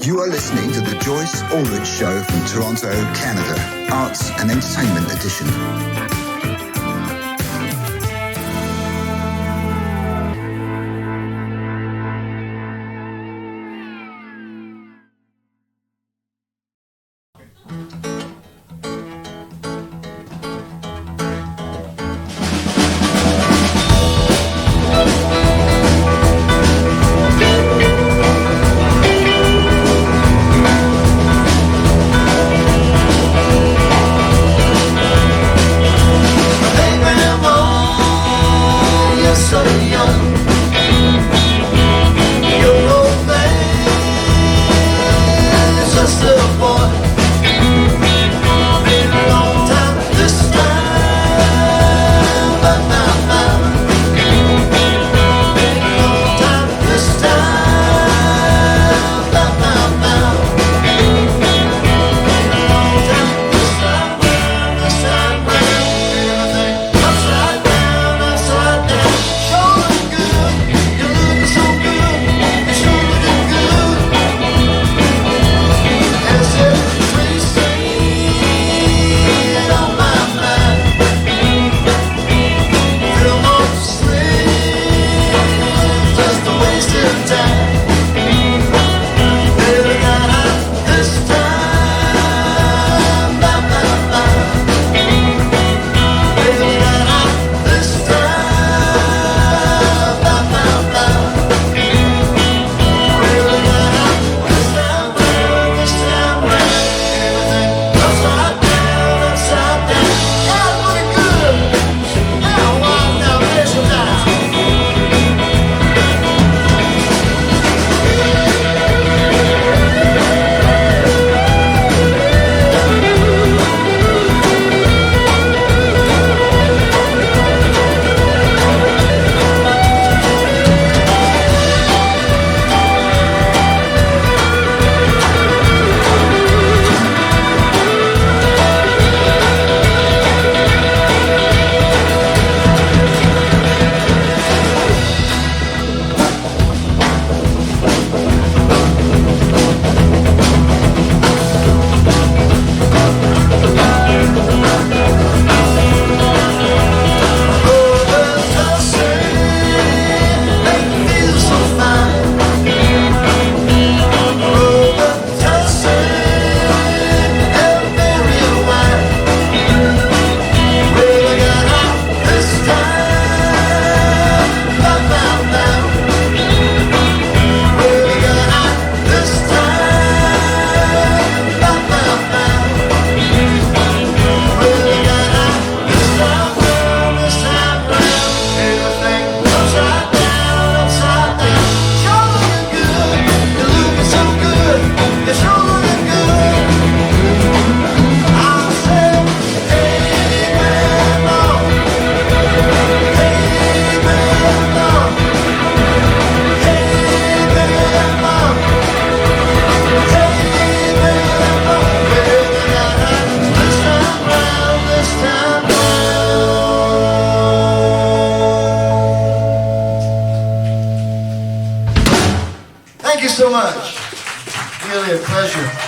You are listening to the Joyce Aldrich Show from Toronto, Canada, Arts and Entertainment Edition.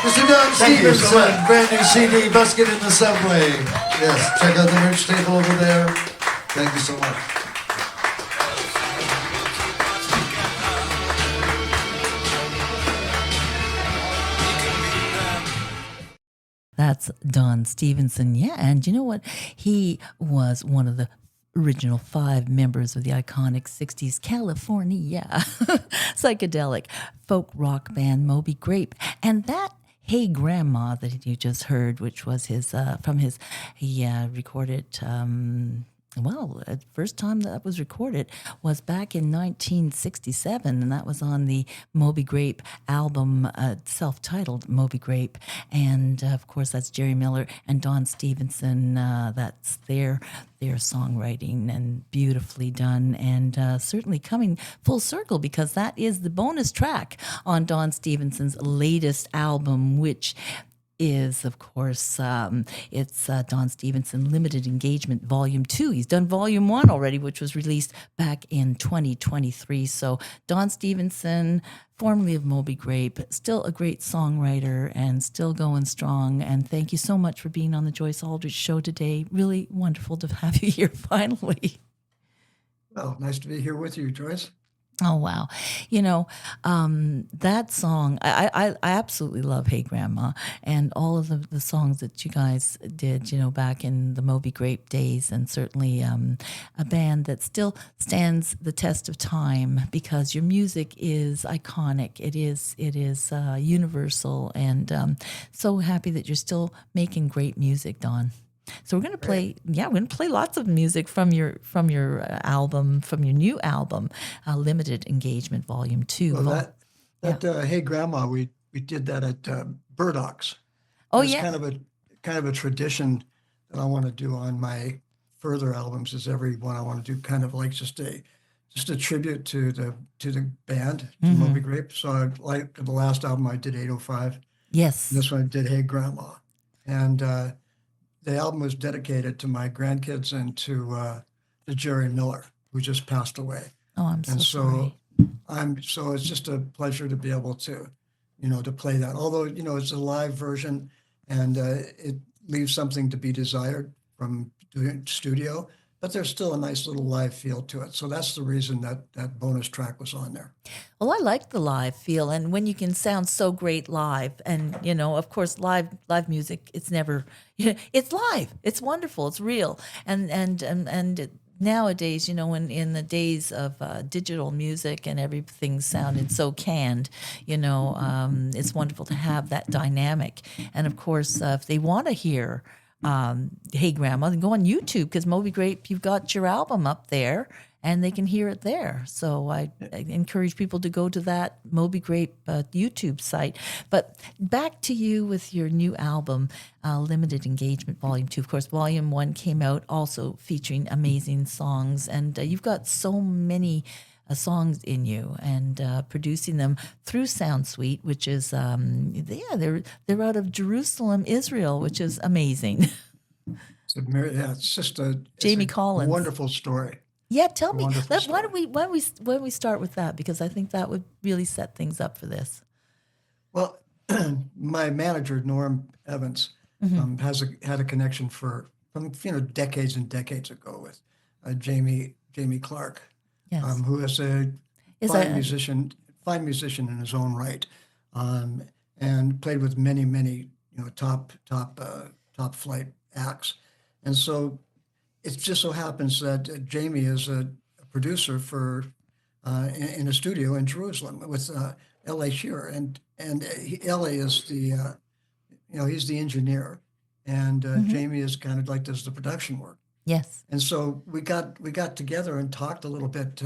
Mr. Don Stevenson, brand new CD, Busking in the Subway. Yes, check out the merch table over there. Thank you so much. That's Don Stevenson. Yeah, and you know what? He was one of the original 5 members of the iconic 60s California psychedelic folk rock band Moby Grape. And that Hey Grandma that you just heard, which was his from his, he recorded, the first time that was recorded was back in 1967, and that was on the Moby Grape album, self-titled Moby Grape. And, of course, that's Jerry Miller and Don Stevenson. That's their songwriting, and beautifully done, and certainly coming full circle, because that is the bonus track on Don Stevenson's latest album, which is, of course, it's Don Stevenson Limited Engagement Volume 2. He's done Volume 1 already, which was released back in 2023. So Don Stevenson, formerly of Moby Grape, still a great songwriter and still going strong. And thank you so much for being on the Joyce Aldrich Show today. Really wonderful to have you here finally. Well, nice to be here with you, Joyce. Oh, wow. That song, I absolutely love Hey Grandma, and all of the songs that you guys did, back in the Moby Grape days, and certainly a band that still stands the test of time because your music is iconic. It is universal, and so happy that you're still making great music, Don. So we're going to play, we're going to play lots of music from your album, from your new album, Limited Engagement Volume 2. Well, Hey Grandma, we did that at Burdocks. Oh, it's yeah. kind of a tradition that I want to do on my further albums. Is every one I want to do kind of like just a tribute to the band, to Moby Grape. So like the last album I did 805. Yes. And this one I did Hey Grandma, and the album was dedicated to my grandkids and to Jerry Miller, who just passed away. Oh, I'm so sorry. So it's just a pleasure to be able to, to play that. Although, it's a live version and it leaves something to be desired from doing studio, but there's still a nice little live feel to it. So that's the reason that bonus track was on there. Well, I like the live feel, and when you can sound so great live, and of course, live music, it's never, it's live, it's wonderful, it's real, and nowadays, in the days of digital music and everything sounded so canned, it's wonderful to have that dynamic, and of course, if they want to hear Hey Grandma, then go on YouTube, because Moby Grape, you've got your album up there and they can hear it there. So I encourage people to go to that Moby Grape YouTube site. But back to you with your new album, Limited Engagement Volume 2. Of course, Volume 1 came out also featuring amazing songs, and you've got so many songs in you, and producing them through SoundSuite, which is they're out of Jerusalem, Israel, which is amazing. It's just Jamie Collins. Wonderful story. Yeah, tell me. Wonderful Why don't we start with that, because I think that would really set things up for this. Well, my manager Norm Evans had a connection from decades and decades ago with Jamie Clark. Yes. Who is a fine musician in his own right, and played with many top flight acts. And so it just so happens that Jamie is a producer for in a studio in Jerusalem with L.A. Shearer, and L.A. is the he's the engineer, and Jamie is kind of like does the production work. Yes. And so we got together and talked a little bit,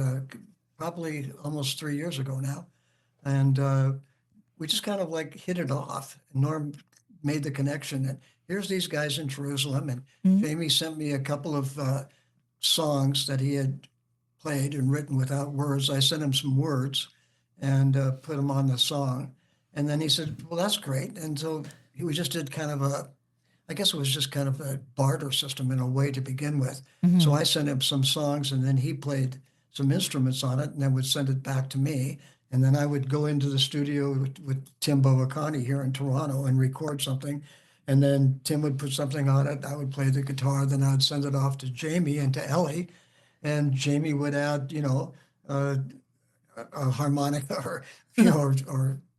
probably almost 3 years ago now. And we just kind of like hit it off. And Norm made the connection that here's these guys in Jerusalem. And Jamie sent me a couple of songs that he had played and written without words. I sent him some words and put them on the song. And then he said, well, that's great. And so we just did kind of I guess it was just kind of a barter system in a way to begin with. So I sent him some songs, and then he played some instruments on it, and then would send it back to me. And then I would go into the studio with Tim Bovacani here in Toronto and record something. And then Tim would put something on it. I would play the guitar. Then I'd send it off to Jamie and to Ellie. And Jamie would add, a harmonica or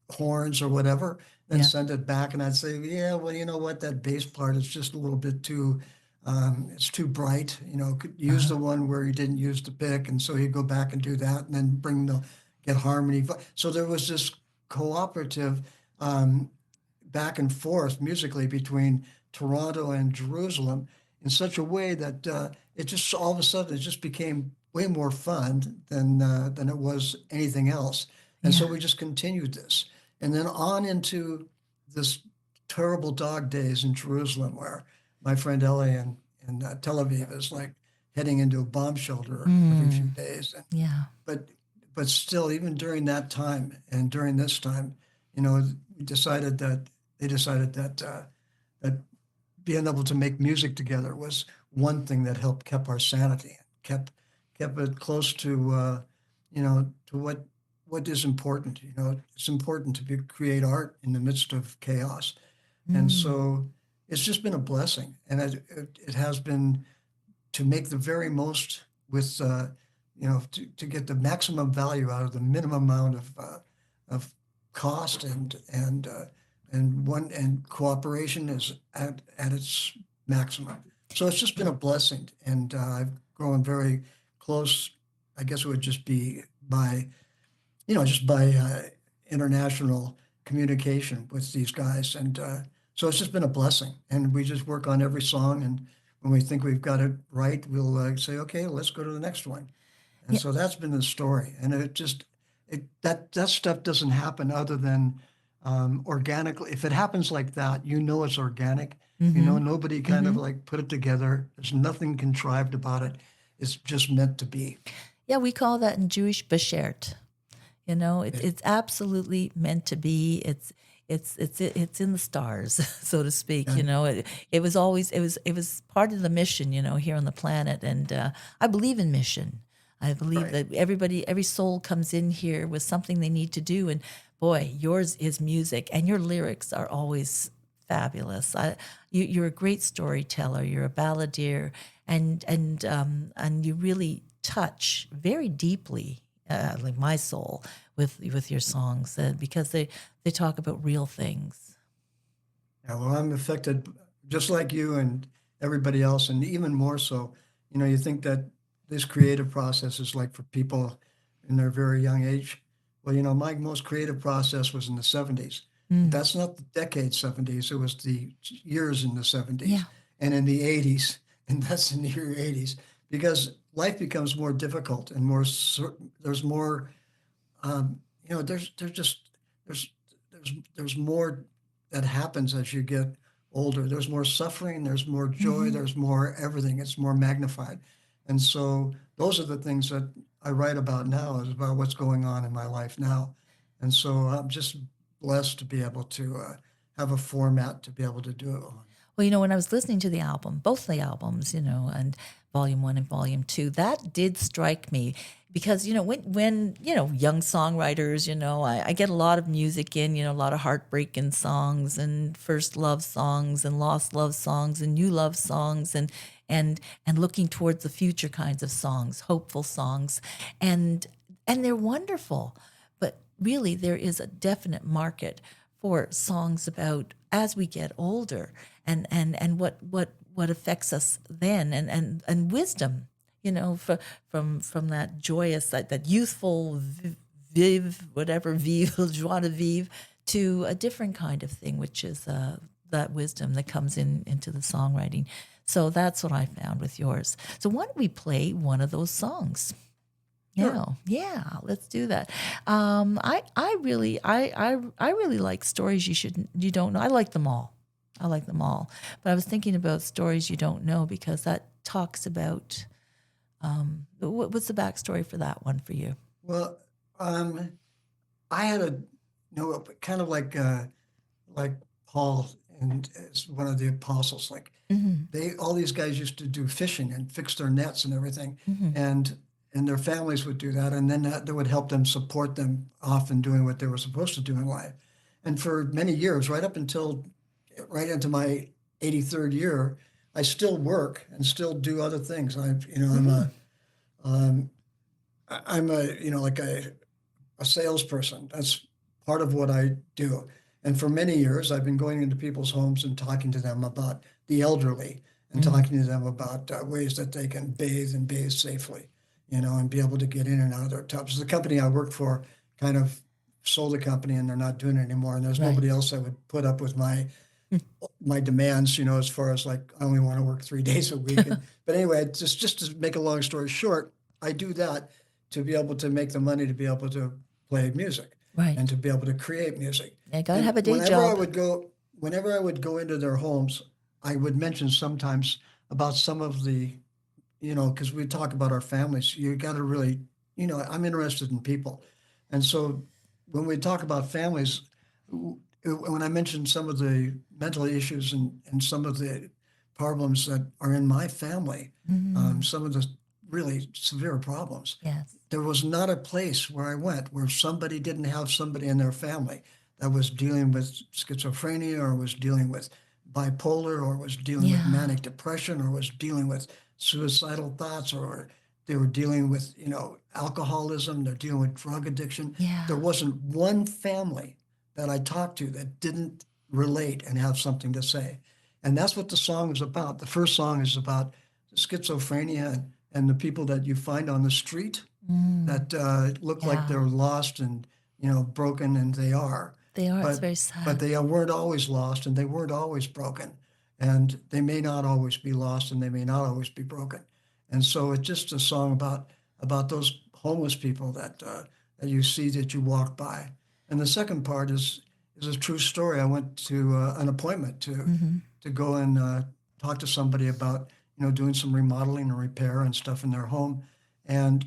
horns or whatever, and send it back. And I'd say, yeah, well, you know what, that bass part is just a little bit too, it's too bright. Could use the one where he didn't use the pick. And so he'd go back and do that, and then get harmony. So there was this cooperative back and forth musically between Toronto and Jerusalem in such a way that it just all of a sudden it just became way more fun than it was anything else. And so we just continued this. And then on into this terrible dog days in Jerusalem, where my friend Ellie in Tel Aviv is like heading into a bomb shelter every few days. But still, even during that time and during this time, we decided that they decided that being able to make music together was one thing that helped kept our sanity, kept it close to to what is important. It's important to create art in the midst of chaos, and so it's just been a blessing, and it has been to make the very most with to get the maximum value out of the minimum amount of cost and cooperation is at its maximum. So it's just been a blessing, and I've grown very close. I guess it would just be by international communication with these guys, and so it's just been a blessing. And we just work on every song, and when we think we've got it right, we'll say, okay, let's go to the next one. And so that's been the story, and that stuff doesn't happen other than organically. If it happens like that, it's organic. Nobody kind of like put it together. There's nothing contrived about it. It's just meant to be. Yeah, we call that in Jewish beshert. It's absolutely meant to be. It's in the stars, so to speak. It was part of the mission. Here on the planet, and I believe in mission. I believe that every soul comes in here with something they need to do, and boy, yours is music, and your lyrics are always fabulous. You're a great storyteller. You're a balladeer, and you really touch very deeply, like my soul, with your songs, because they talk about real things. Yeah, well, I'm affected just like you and everybody else, and even more so. You think that this creative process is like for people in their very young age. Well, my most creative process was in the 70s. That's not the decade 70s. It was the years in the 70s and in the 80s. And that's in the year 80s, because life becomes more difficult and there's more, there's more that happens as you get older. There's more suffering, there's more joy, there's more everything. It's more magnified. And so those are the things that I write about now, is about what's going on in my life now. And so I'm just blessed to be able to have a format to be able to do it on. Well, when I was listening to the album, both the albums, and Volume 1 and Volume 2, that did strike me because, when young songwriters, I get a lot of music in, a lot of heartbreaking songs and first love songs and lost love songs and new love songs and looking towards the future kinds of songs, hopeful songs. And they're wonderful. But really, there is a definite market for songs about as we get older and what affects us then and wisdom, from that joyous, that youthful joie de vivre, to a different kind of thing, which is that wisdom that comes into the songwriting. So that's what I found with yours. So why don't we play one of those songs? Sure. Yeah, let's do that. I really like stories you don't know. I like them all. But I was thinking about stories you don't know, because that talks about what's the backstory for that one for you? Well, I had kind of like Paul and as one of the apostles, like all these guys used to do fishing and fix their nets and everything, and their families would do that, and then that would help them support them off in doing what they were supposed to do in life. And for many years, right into my 83rd year, I still work and still do other things. I'm a salesperson. That's part of what I do. And for many years, I've been going into people's homes and talking to them about the elderly and talking to them about ways that they can bathe safely, and be able to get in and out of their tubs. The company I worked for kind of sold the company, and they're not doing it anymore. And there's nobody else that would put up with my demands, as far as like, I only want to work 3 days a week. But anyway, just to make a long story short, I do that to be able to make the money to be able to play music. Right. And to be able to create music. You got to have a day whenever job. Whenever I would go into their homes, I would mention sometimes about some of the, because we talk about our families. You got to really, I'm interested in people. And so when we talk about families, when I mentioned some of the mental issues and some of the problems that are in my family, some of the really severe problems, Yes. there was not a place where I went where somebody didn't have somebody in their family that was dealing with schizophrenia or was dealing with bipolar or was dealing with manic depression or was dealing with suicidal thoughts or they were dealing with, alcoholism, they're dealing with drug addiction. Yeah. There wasn't one family that I talked to that didn't relate and have something to say. And that's what the song is about. The first song is about schizophrenia and the people that you find on the street that look like they're lost and, broken, and they are. They are. It's But, very sad. but they weren't always lost and they weren't always broken. And they may not always be lost and they may not always be broken. And so it's just a song about those homeless people that you see that you walk by. And the second part is a true story. I went to an appointment to go and talk to somebody about doing some remodeling and repair and stuff in their home. And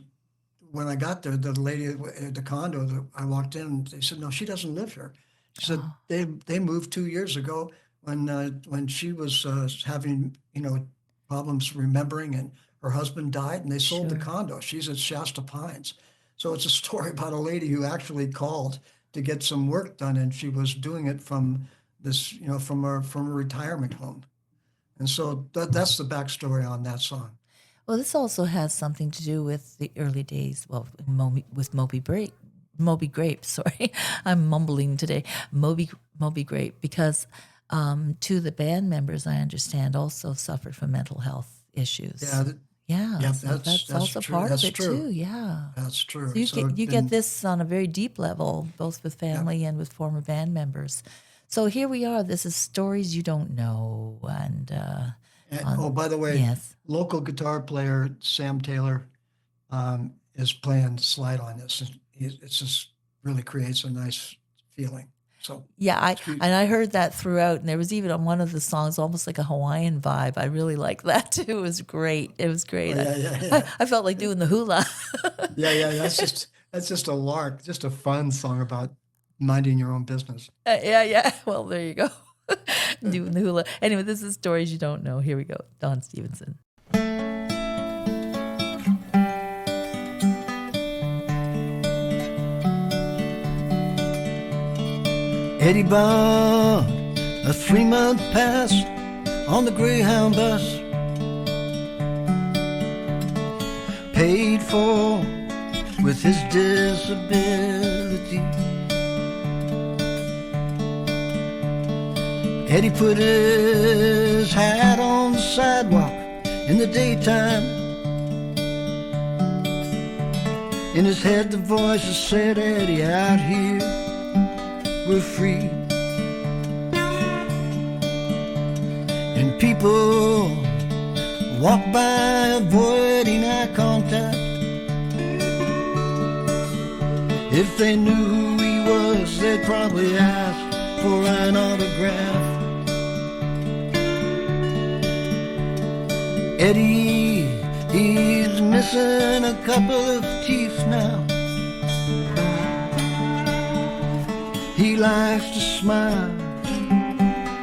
when I got there, the lady at the condo that I walked in, they said, "No, she doesn't live here." She said they moved 2 years ago when she was having problems remembering, and her husband died, and they sold the condo. She's at Shasta Pines, so it's a story about a lady who actually called to get some work done, and she was doing it from this from a retirement home. And so that's the backstory on that song. Well, this also has something to do with the early days, with Moby Grape, sorry. I'm mumbling today. Moby Grape, because two of the band members, I understand, also suffered from mental health issues. Yeah, So that's also true. part That's of it true. too. Yeah. That's true. So you get this on a very deep level, both with family and with former band members. So here we are. This is Stories You Don't Know. And by the way, yes. local guitar player Sam Taylor is playing slide on this. It just really creates a nice feeling. So Yeah, I heard that throughout, and there was even on one of the songs almost like a Hawaiian vibe. I really liked that too. It was great. It was great. I felt like doing the hula. yeah. That's just a lark, just a fun song about minding your own business. Yeah. Well, there you go. Doing the hula. Anyway, this is Stories You Don't Know. Here we go. Don Stevenson. Eddie bought a 3-month pass on the Greyhound bus, paid for with his disability. Eddie put his hat on the sidewalk in the daytime. In his head the voices said, "Eddie, out here we're free." And people walk by avoiding eye contact. If they knew who he was, they'd probably ask for an autograph. Eddie, he's missing a couple of teeth now. He likes to smile,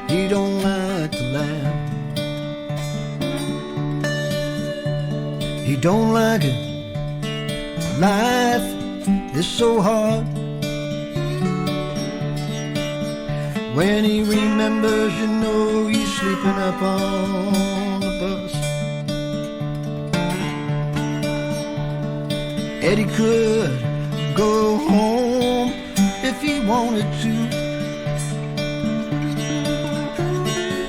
he don't like to laugh. He don't like it, life is so hard. When he remembers, you know he's sleeping up on the bus. Eddie could go home if he wanted to.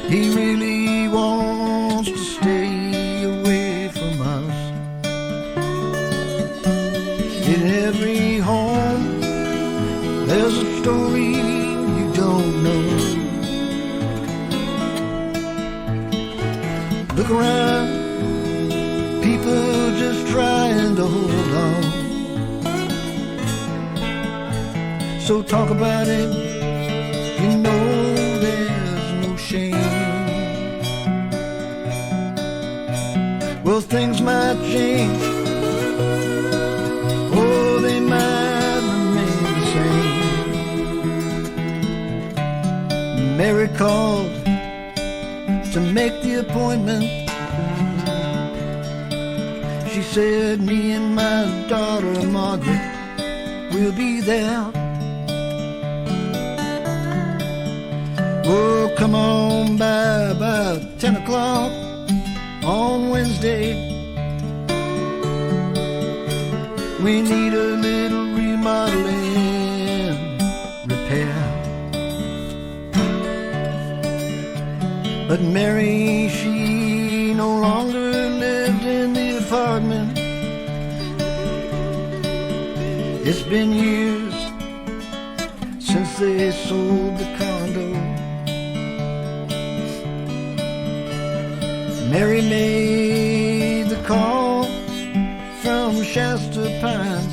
He really wants to stay away from us. In every home there's a story you don't know. Look around, people just trying to hold on. So talk about it, you know there's no shame. Well, things might change, oh, they might remain the same. Mary called to make the appointment. She said, me and my daughter Margaret will be there. Oh, come on by about 10 o'clock on Wednesday. We need a little remodeling, repair. But Mary, she no longer lived in the apartment. It's been years since they sold the condo. Mary made the call from Shasta Pines.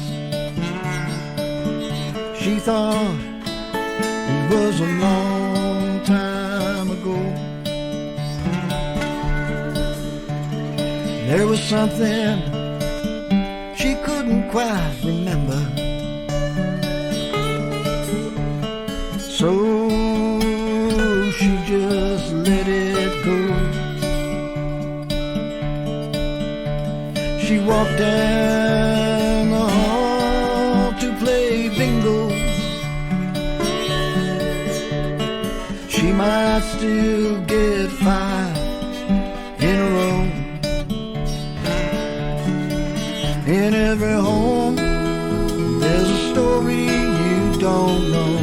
She thought it was a long time ago. There was something she couldn't quite remember. So she just let it go. She walked down the hall to play bingo. She might still get 5 in a row. In every home, there's a story you don't know.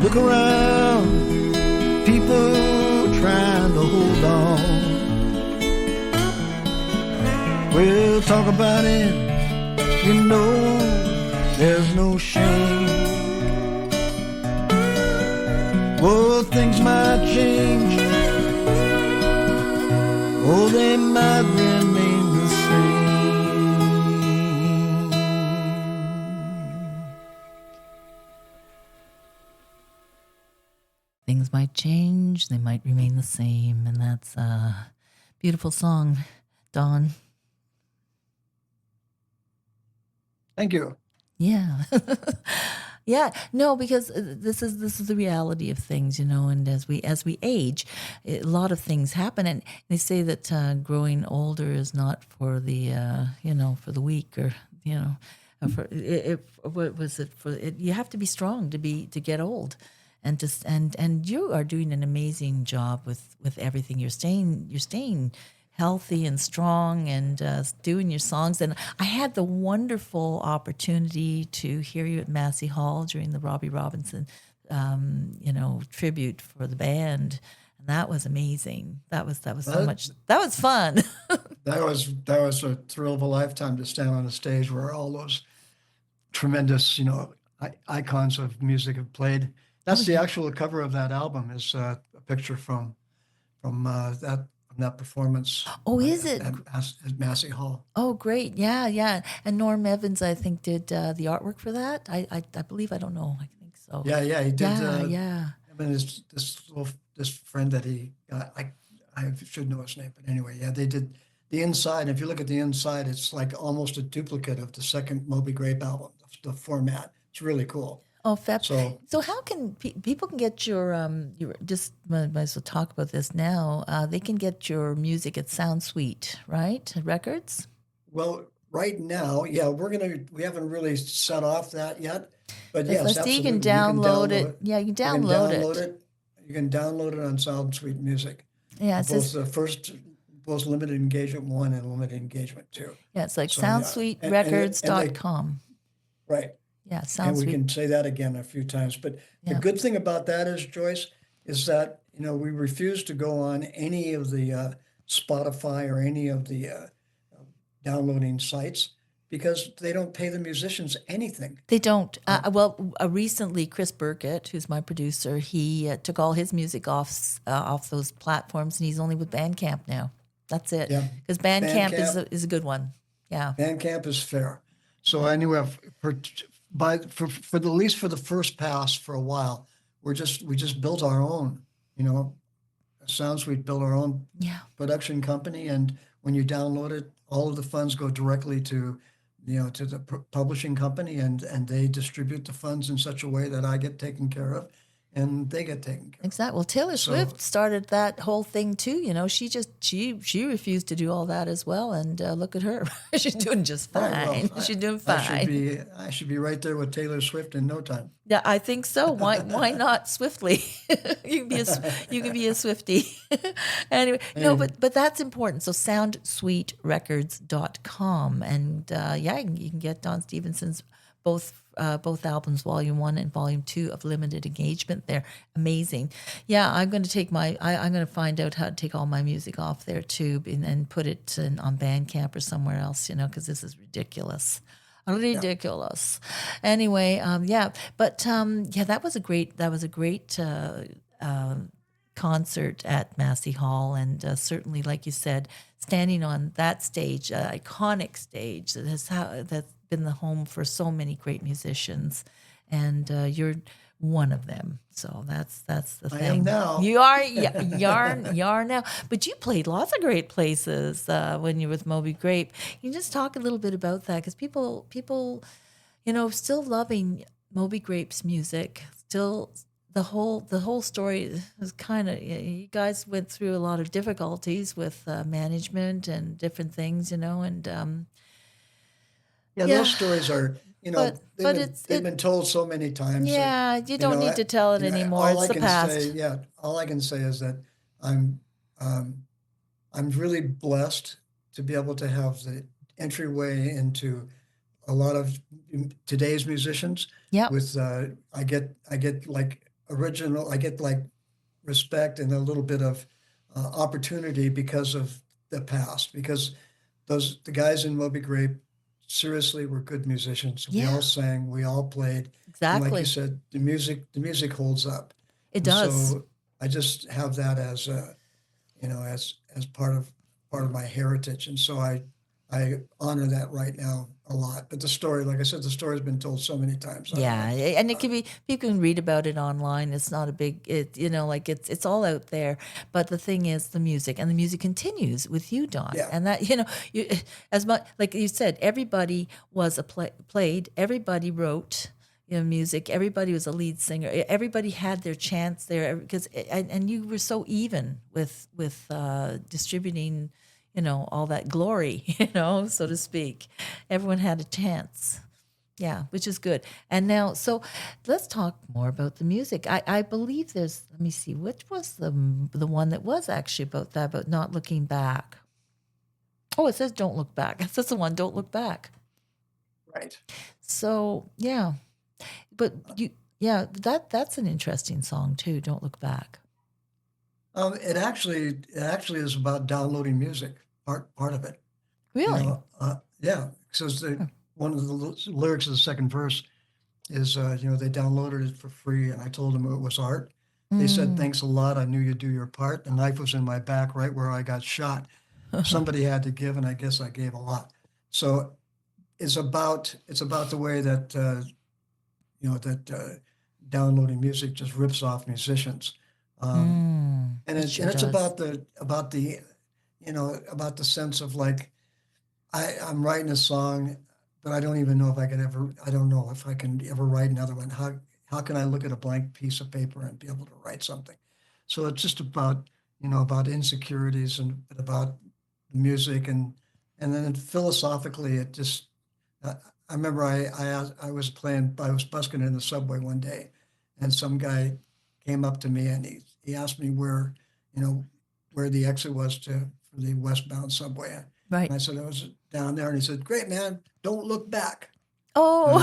Look around, people trying to hold on. We'll talk about it, you know, there's no shame. Oh, things might change. Oh, they might remain the same. Things might change, they might remain the same. And that's a beautiful song, Don. Thank you. Yeah. Yeah, no, because this is the reality of things, you know. And as we age, a lot of things happen, and they say that growing older is not for the for the weak, or for what was it for? You have to be strong to get old, and you are doing an amazing job with everything. You're staying healthy and strong, and doing your songs. And I had the wonderful opportunity to hear you at Massey Hall during the Robbie Robinson, tribute for the band, and that was amazing. That was so much. That was fun. That was a thrill of a lifetime to stand on a stage where all those tremendous, icons of music have played. That's the actual cover of that album. Is a picture from that performance. Oh, is it? At Massey Hall. Oh, great. Yeah. And Norm Evans, I think, did the artwork for that. I believe, I don't know. I think so. Yeah, he did. Yeah. I mean, this friend that he got, I should know his name, but anyway, yeah, they did the inside. If you look at the inside, it's like almost a duplicate of the second Moby Grape album, the format. It's really cool. Oh, fab. So how can people can get your just might as well talk about this now. They can get your music at SoundSuite, right? Records. Well, right now, yeah, we haven't really set off that yet, but yes, absolutely. You can download it. Yeah, you can download it. You can download it on SoundSuite Music. Yeah, it's both limited engagement 1 and limited engagement 2. Yeah, it's like SoundSuiteRecords.com. Right. Yeah, SoundSuite. And we can say that again a few times. But the good thing about that is, Joyce, is that we refuse to go on any of the Spotify or any of the downloading sites, because they don't pay the musicians anything. They don't. Recently, Chris Burkett, who's my producer, he took all his music off those platforms, and he's only with Bandcamp now. That's it. Yeah. Because Bandcamp is a good one. Yeah. Bandcamp is fair. So anyway, for at least for the first pass for a while, we just built our own. SoundSuite built our own production company, and when you download it, all of the funds go directly to to the publishing company, and they distribute the funds in such a way that I get taken care of and they get taken care of. Exactly. Well, Taylor Swift started that whole thing too. She refused to do all that as well, and look at her. She's doing just fine. Right, well, She's doing fine. I should be right there with Taylor Swift in no time. Yeah, I think so. Why not swiftly? you can be a Swiftie. Anyway, no, but that's important. So soundsweetrecords.com, and you can get Don Stevenson's both albums, Volume 1 and Volume 2 of Limited Engagement. They're amazing. Yeah, I'm going to I'm going to find out how to take all my music off there too, and put it on Bandcamp or somewhere else, because this is ridiculous. Ridiculous. Yeah. Anyway, that was a great concert at Massey Hall, and certainly, like you said, standing on that stage, iconic stage that's been the home for so many great musicians, and you're one of them. So that's the thing. I am now. You are, you are now. But you played lots of great places when you were with Moby Grape. You just talk a little bit about that, because people, still loving Moby Grape's music. Still, the whole story is kind of, you guys went through a lot of difficulties with management and different things, and. Those stories are, but they've been told so many times. Yeah, you don't need to tell it anymore. It's the past. All I can say is that I'm really blessed to be able to have the entryway into a lot of today's musicians. Yeah. With I get like respect and a little bit of opportunity because of the past. Because the guys in Moby Grape seriously were good musicians. Yeah. We all sang, we all played. Exactly. And like you said, the music holds up. It does. So I just have that as as part of my heritage, and so I honor that right now a lot. But the story, like I said, the story's been told so many times. Yeah, and it can be, people can read about it online. It's not a big, it's all out there. But the thing is, the music continues with you, Don. Yeah. And that, you, as much, like you said, everybody was played, everybody wrote, music, everybody was a lead singer, everybody had their chance there, because, and you were so even with distributing, all that glory, so to speak. Everyone had a chance. Yeah, which is good. And now, so let's talk more about the music. I believe there's, let me see, which was the one that was actually about not looking back. Oh, it says Don't Look Back. That's the one, Don't Look Back. Right. So, yeah. But that's an interesting song too, Don't Look Back. It actually is about downloading music. Part of it. Really? Yeah. So one of the lyrics of the second verse is, they downloaded it for free, and I told them it was art. They said, "Thanks a lot. I knew you'd do your part. The knife was in my back, right where I got shot. Somebody had to give, and I guess I gave a lot." So it's about the way that downloading music just rips off musicians, and it's about the sense of like, I'm writing a song, but I don't even know if I can ever write another one. How can I look at a blank piece of paper and be able to write something? So it's just about insecurities and about music, and then philosophically it just. I remember I was busking in the subway one day, and some guy came up to me and he asked me where the exit was for the westbound subway. Right. And I said, "I was down there," and he said, "Great, man, don't look back." Oh.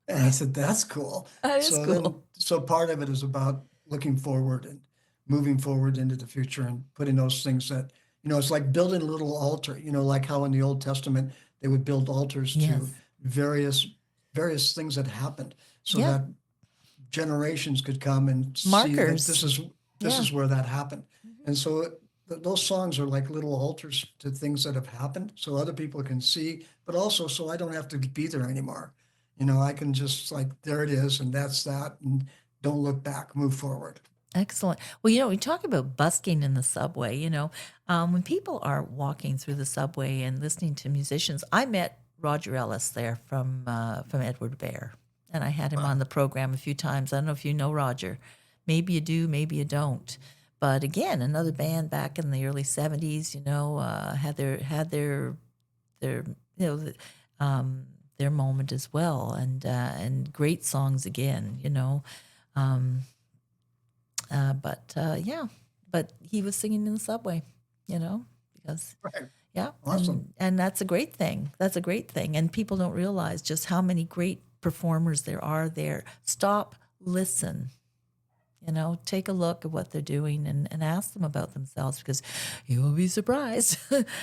And I said, "That's cool." That is cool. So part of it is about looking forward and moving forward into the future and putting those things that, it's like building a little altar, like how in the Old Testament they would build altars to various things that happened, so that generations could come and markers. See that this is where that happened. And so those songs are like little altars to things that have happened, so other people can see, but also so I don't have to be there anymore. I can just like, there it is, and that's that, and don't look back, move forward. Excellent. Well, we talk about busking in the subway, when people are walking through the subway and listening to musicians. I met Roger Ellis there from Edward Bear, and I had him on the program a few times. I don't know if you know Roger. Maybe you do, maybe you don't. But again, another band back in the early '70s, had their their moment as well, and great songs again, But he was singing in the subway, because Right. yeah, Awesome. and that's a great thing. That's a great thing, and people don't realize just how many great performers there are there. Stop, listen. Take a look at what they're doing and ask them about themselves, because you will be surprised.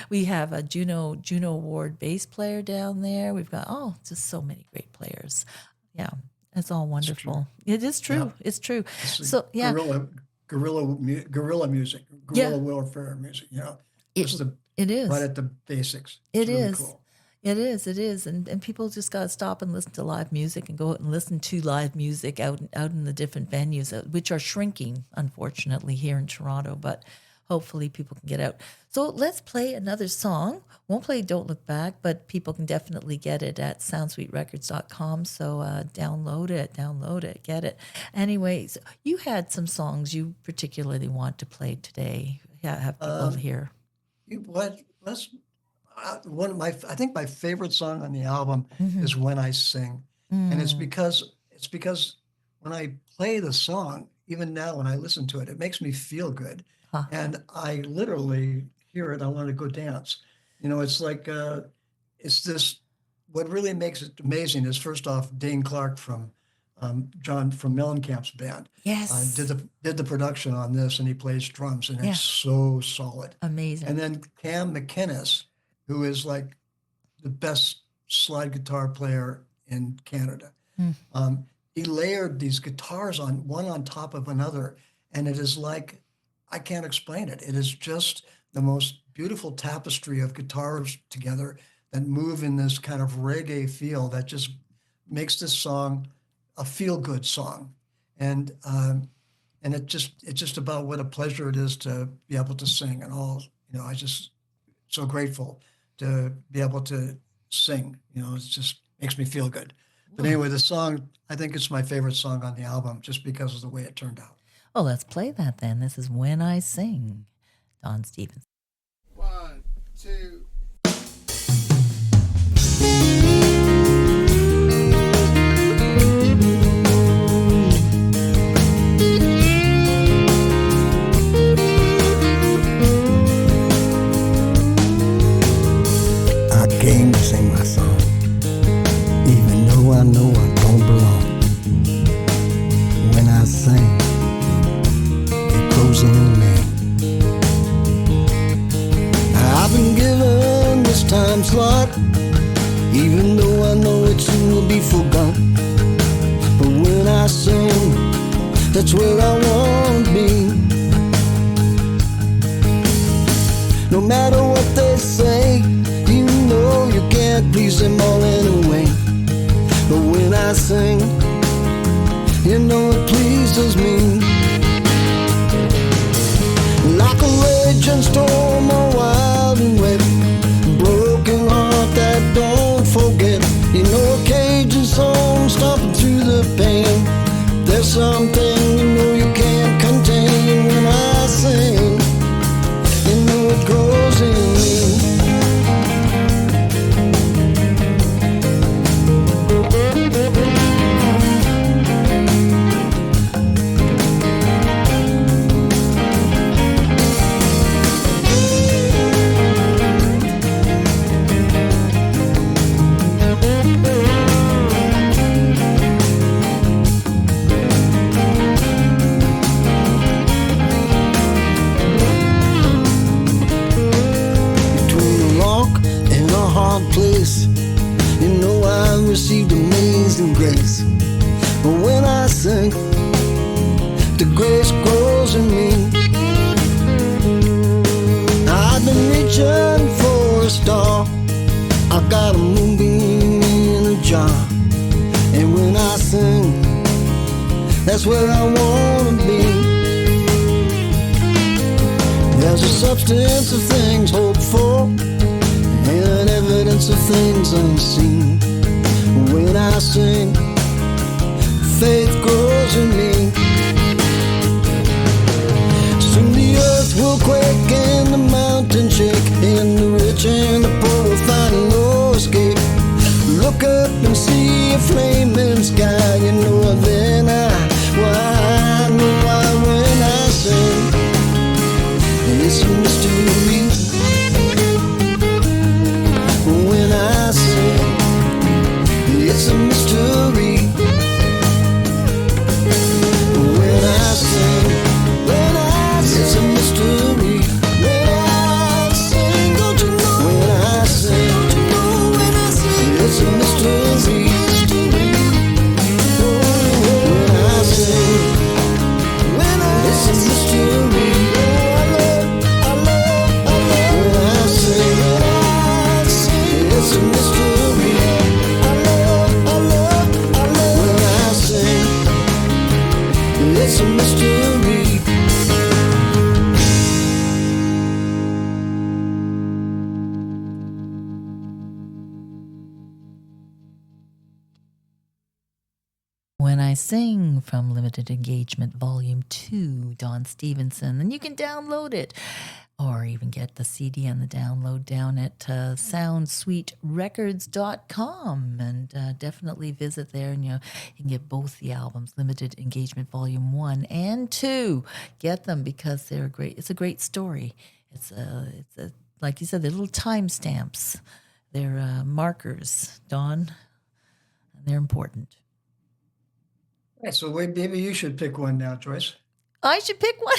We have a Juno Award bass player down there. We've got, just so many great players. Yeah, it's all wonderful. It is true. Yeah. It's true. It's So, yeah. guerrilla music, guerrilla warfare music. Just It is. right at the basics. It It's really is. cool. It is. And people just got to stop and listen to live music and go out and listen to live music out in the different venues, which are shrinking, unfortunately, here in Toronto. But hopefully people can get out. So let's play another song. Won't play Don't Look Back, but people can definitely get it at soundsweetrecords.com. So download it, get it. Anyways, you had some songs you particularly want to play today. Have people here. I think my favorite song on the album is When I Sing. And it's because when I play the song, even now when I listen to it, it makes me feel good. Huh. And I literally hear it, I want to go dance. It's like it's this, what really makes it amazing is, first off, Dane Clark from John from Mellencamp's band. Yes. Did the production on this, and he plays drums, and Yeah. it's so solid. Amazing. And then Cam McInnes, who is like the best slide guitar player in Canada. He layered these guitars on one on top of another, and it is like, I can't explain it. It is just the most beautiful tapestry of guitars together that move in this kind of reggae feel that just makes this song a feel-good song. And it's just about what a pleasure it is to be able to sing and all. I just so grateful to be able to sing. It just makes me feel good. But anyway, the song, I think it's my favorite song on the album just because of the way it turned out. Oh, let's play that then. This is When I Sing, Don Stevenson. 1, 2. I came to sing my song, even though I know I don't belong. When I sing, it goes in me. I've been given this time slot, even though I know it soon will be forgotten. But when I sing, that's where I want to be. No matter what they say, you know you can't please them all anyway. But when I sing, you know it pleases me. Like a raging storm, a wild and wet, broken heart that don't forget. You know a Cajun song stomping through the pain. There's something you know you can't contain. When I sing, you know it grows in me. Place, you know I received amazing grace. But when I sing, the grace grows in me. I've been reaching for a star, I got a moonbeam in a jar. And when I sing, that's where I wanna be. There's a substance of things hoped for, and evidence sense of things unseen. When I sing, faith grows in me. Soon the earth will quake and the mountain shake, and the rich and the poor will find no escape. Look up and see a flaming sky. You know then I know why when I sing, it's a mystery. When I sing, it's a mystery. When I sing, it's a mystery. When I sing, don't you know? When I sing, it's a mystery. When I sing, it's a mystery. I love. When I sing, it's a mystery. I love. When I sing, it's a mystery. When I Sing from Limited Engagement Volume 2, Don Stevenson. And you can download it or even get the CD and the download down at soundsweetrecords.com. And definitely visit there, and you can get both the albums, Limited Engagement Volume 1 and 2. Get them because they're great. It's a great story. It's a like you said, they're little timestamps. They're markers, Don, and they're important. Right, so maybe you should pick one now, Joyce. I should pick one.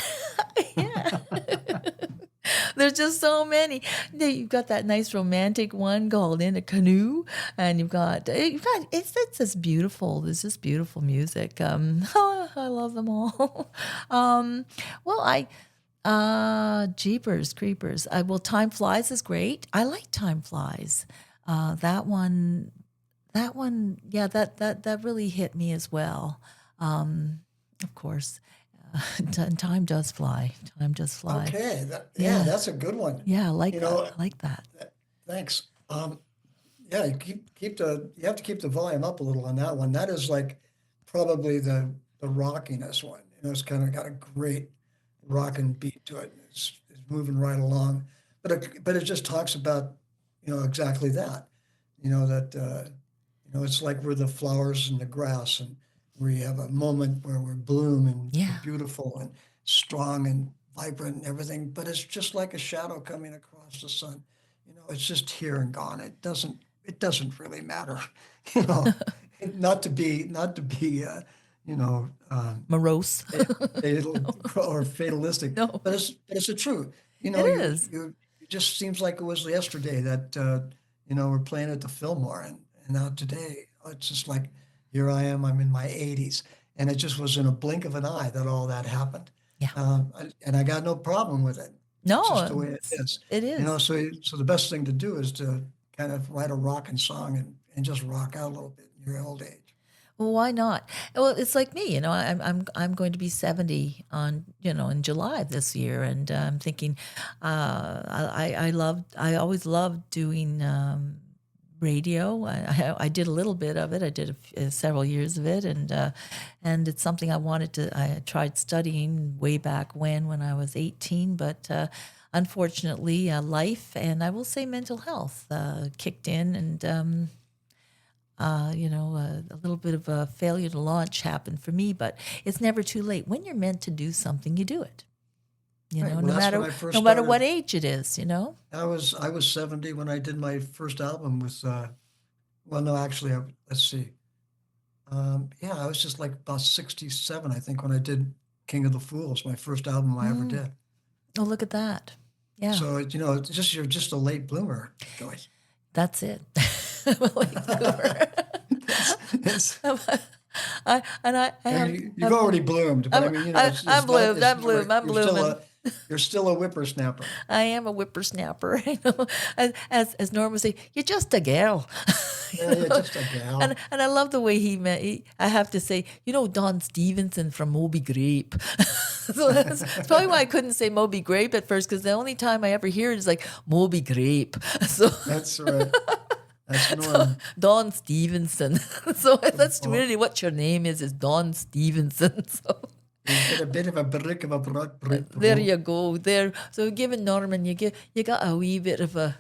Yeah. There's just so many. You've got that nice romantic one called In a Canoe, and you've got it's just beautiful. There's just beautiful music. I love them all. Jeepers Creepers. Time Flies is great. I like Time Flies. That one, yeah, that really hit me as well. Of course, time does fly. Time does fly. Okay, that's a good one. Yeah, I like that. I like that. Thanks. Yeah, you have to keep the volume up a little on that one. That is like probably the rockiness one. It's kind of got a great rockin' beat to it. It's moving right along, but it just talks about exactly that. It's like we're the flowers in the grass, and we have a moment where we're bloom and we're beautiful and strong and vibrant and everything, but it's just like a shadow coming across the sun. It's just here and gone. It doesn't really matter, not to be morose or fatalistic. No. But it's the truth. It is. It just seems like it was yesterday that we're playing at the Fillmore, and now today it's just like, here I am. I'm in my 80s, and it just was in a blink of an eye that all that happened. Yeah. And I got no problem with it. No, it's just the way it is. It is. So the best thing to do is to kind of write a rockin' song and just rock out a little bit in your old age. Well, why not? Well, it's like me, I'm going to be 70 in July of this year, and I'm thinking, I always loved doing radio. I did a little bit of it. I did several years of it, and it's something I tried studying way back when I was 18, but unfortunately, life and I will say mental health kicked in, and a little bit of a failure to launch happened for me. But it's never too late. When you're meant to do something, you do it. No matter what age it is, I was 70 when I did my first album with, let's see. I was just like about 67, I think, when I did King of the Fools, my first album I ever did. Oh, look at that. Yeah. So, you're just a late bloomer, Joyce. That's it. I'm a late bloomer. You've already bloomed, but I'm blooming. You're still a whippersnapper. I am a whippersnapper. As Norm would say, you're just a girl. Yeah, you're just a gal. And I love the way I have to say, Don Stevenson from Moby Grape. So that's probably why I couldn't say Moby Grape at first, because the only time I ever hear it is like Moby Grape. So that's right. That's Norm. Don Stevenson. So that's really what your name is Don Stevenson. So He's got a bit of a brick of a brick. there you go. There. So giving Norman, you got a wee bit of a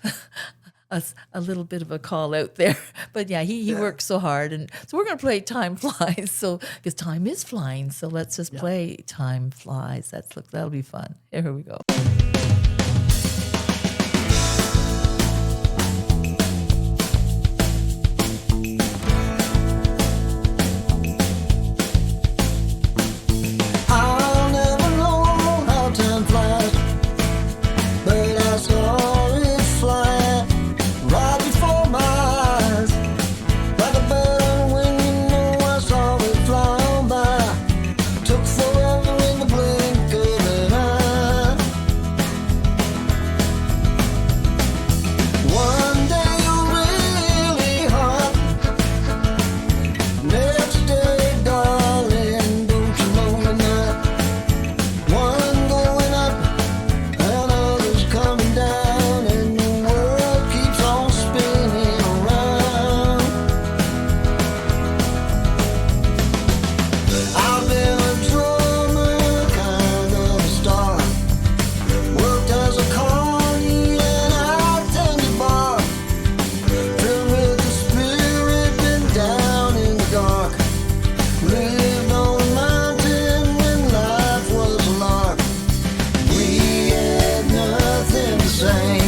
little bit of a call out there. But yeah, he works so hard. And so we're going to play Time Flies. So because time is flying. So let's just play Time Flies. That'll be fun. Here we go. I'll never know how time flies, but I saw it fly right before my eyes, like a bird on the wing. You know, I saw it fly on by. Took forever in the blink of an eye. One day you're really hot, next day, darling, don't you know the night? One going up and others coming down, and the world keeps on spinning around. I've been a drummer, kind of a star. Worked as a carny and I tended bar. Filled with the spirit, been down in the dark. Lived on a mountain when life was a lark. We had nothing to say,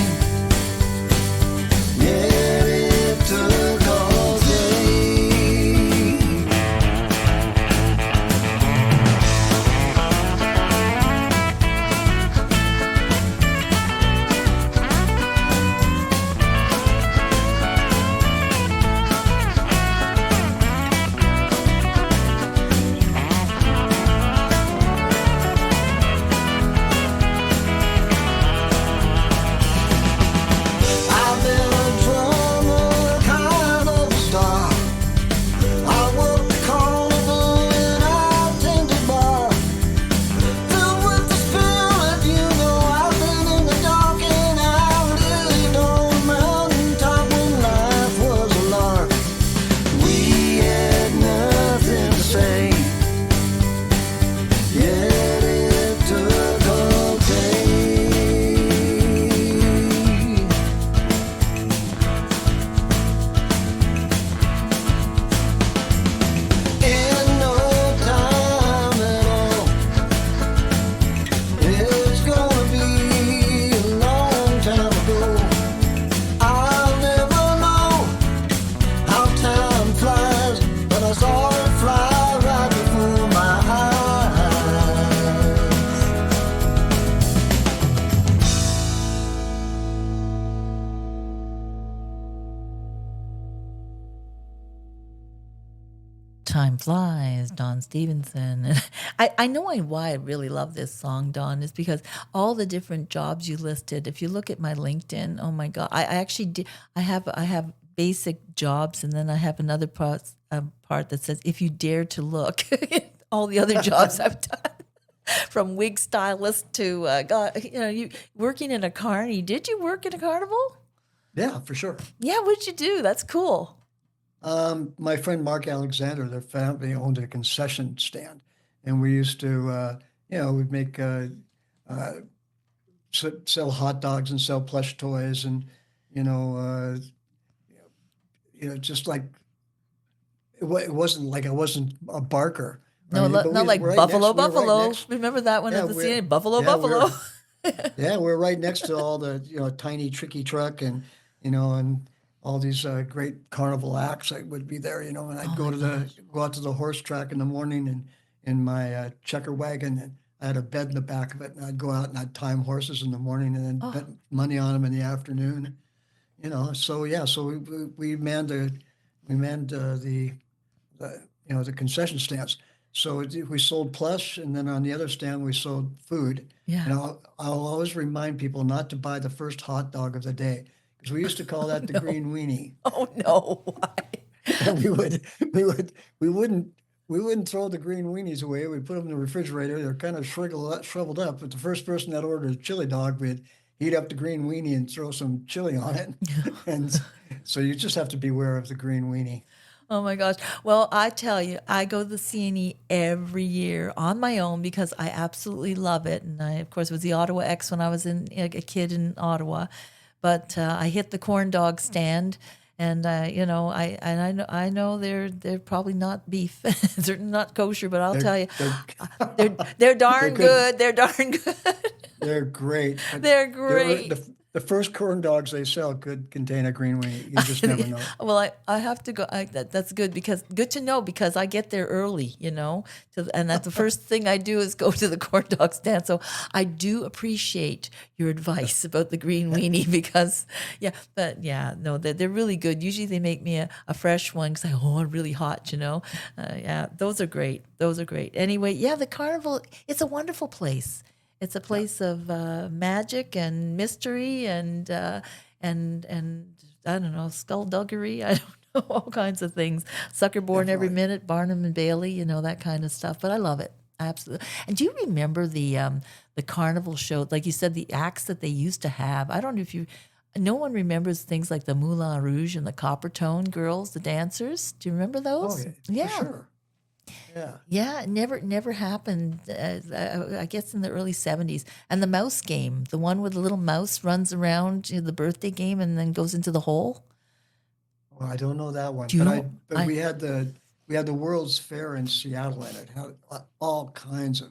yet it took all day. I've been a drummer, kind of a star. I worked the carnival and I tended bar. Filled with the spirit, you know, I've been in the dark and I lived on a mountain top when life was a lark. We had nothing to say, yet it took all day. In no time at all, it's gonna be a long time ago. I'll never know how time flies, but I saw it fly right before my eyes. Time Flies, Don Stevenson. And I know why I really love this song, Don, is because all the different jobs you listed. If you look at my LinkedIn, oh my God, I actually did. I have basic jobs, and then I have another part that says if you dare to look. All the other jobs I've done, from wig stylist to God, you working in a carny. Did you work in a carnival? Yeah, for sure. Yeah, what'd you do? That's cool. My friend Mark Alexander, their family owned a concession stand, and we used to, we'd make sell hot dogs and sell plush toys, and just like it wasn't like I wasn't a barker. No, Right? But not we- like we're right Buffalo, next- we're right Buffalo. next- Remember that one Yeah, at the we're- CNN? Buffalo, yeah, Buffalo. Yeah, we're right next to all the tiny tricky truck and and all these great carnival acts that would be there. And I'd go out to the horse track in the morning and in my checker wagon, and I had a bed in the back of it, and I'd go out and I'd time horses in the morning and then bet money on them in the afternoon. So yeah, so we manned the concession stands. So we sold plush, and then on the other stand we sold food. Yeah. And I'll always remind people not to buy the first hot dog of the day, because we used to call that the green weenie. Oh no! Why? And we wouldn't throw the green weenies away. We'd put them in the refrigerator. They're kind of shriveled up. But the first person that ordered a chili dog, heat up the green weenie and throw some chili on it. And so you just have to beware of the green weenie. Oh my gosh. Well, I tell you, I go to the CNE every year on my own because I absolutely love it. And I, of course, was the Ottawa X when I was a kid in Ottawa. But I hit the corn dog stand, and I know they're probably not beef, they're not kosher, but I'll tell you, they're darn good. They're darn good. They're great. They're great. The first corn dogs they sell could contain a green weenie. You just never know. Well, I have to go. That's good to know because I get there early, and that's the first thing I do is go to the corn dog stand. So I do appreciate your advice about the green weenie because, no, they're really good. Usually they make me a fresh one because I'm really hot, those are great. Those are great. Anyway, the carnival, it's a wonderful place. It's a place of magic and mystery and I don't know, skullduggery. I don't know, all kinds of things. Sucker born every minute, Barnum and Bailey, that kind of stuff. But I love it. Absolutely. And do you remember the carnival show? Like you said, the acts that they used to have. I don't know if no one remembers things like the Moulin Rouge and the Copper Tone girls, the dancers. Do you remember those? Oh, yeah. For sure. Yeah, it never happened, I guess in the early 70s. And the mouse game, the one where the little mouse runs around, the birthday game and then goes into the hole. Well, I don't know that one. We had the World's Fair in Seattle, and it had all kinds of,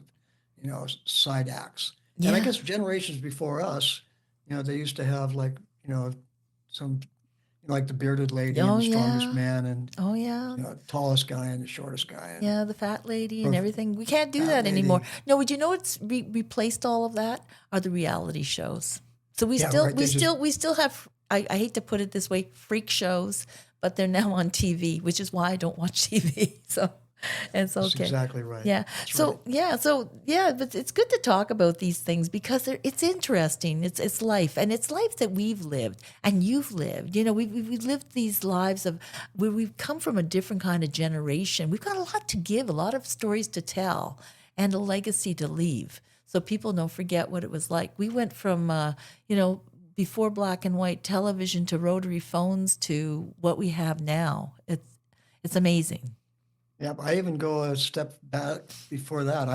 side acts. Yeah. And I guess generations before us, they used to have some like the bearded lady and the strongest man and tallest guy and the shortest guy. And the fat lady and everything. We can't do that anymore. No, would you know what's replaced all of that are the reality shows. So we still have, I hate to put it this way, freak shows, but they're now on TV, which is why I don't watch TV. So it's okay. That's exactly right. Yeah. But it's good to talk about these things because it's interesting. It's life, and it's life that we've lived and you've lived. We've lived these lives of where we've come from a different kind of generation. We've got a lot to give, a lot of stories to tell, and a legacy to leave, so people don't forget what it was like. We went from before black and white television to rotary phones to what we have now. It's amazing. Yeah, I even go a step back before that.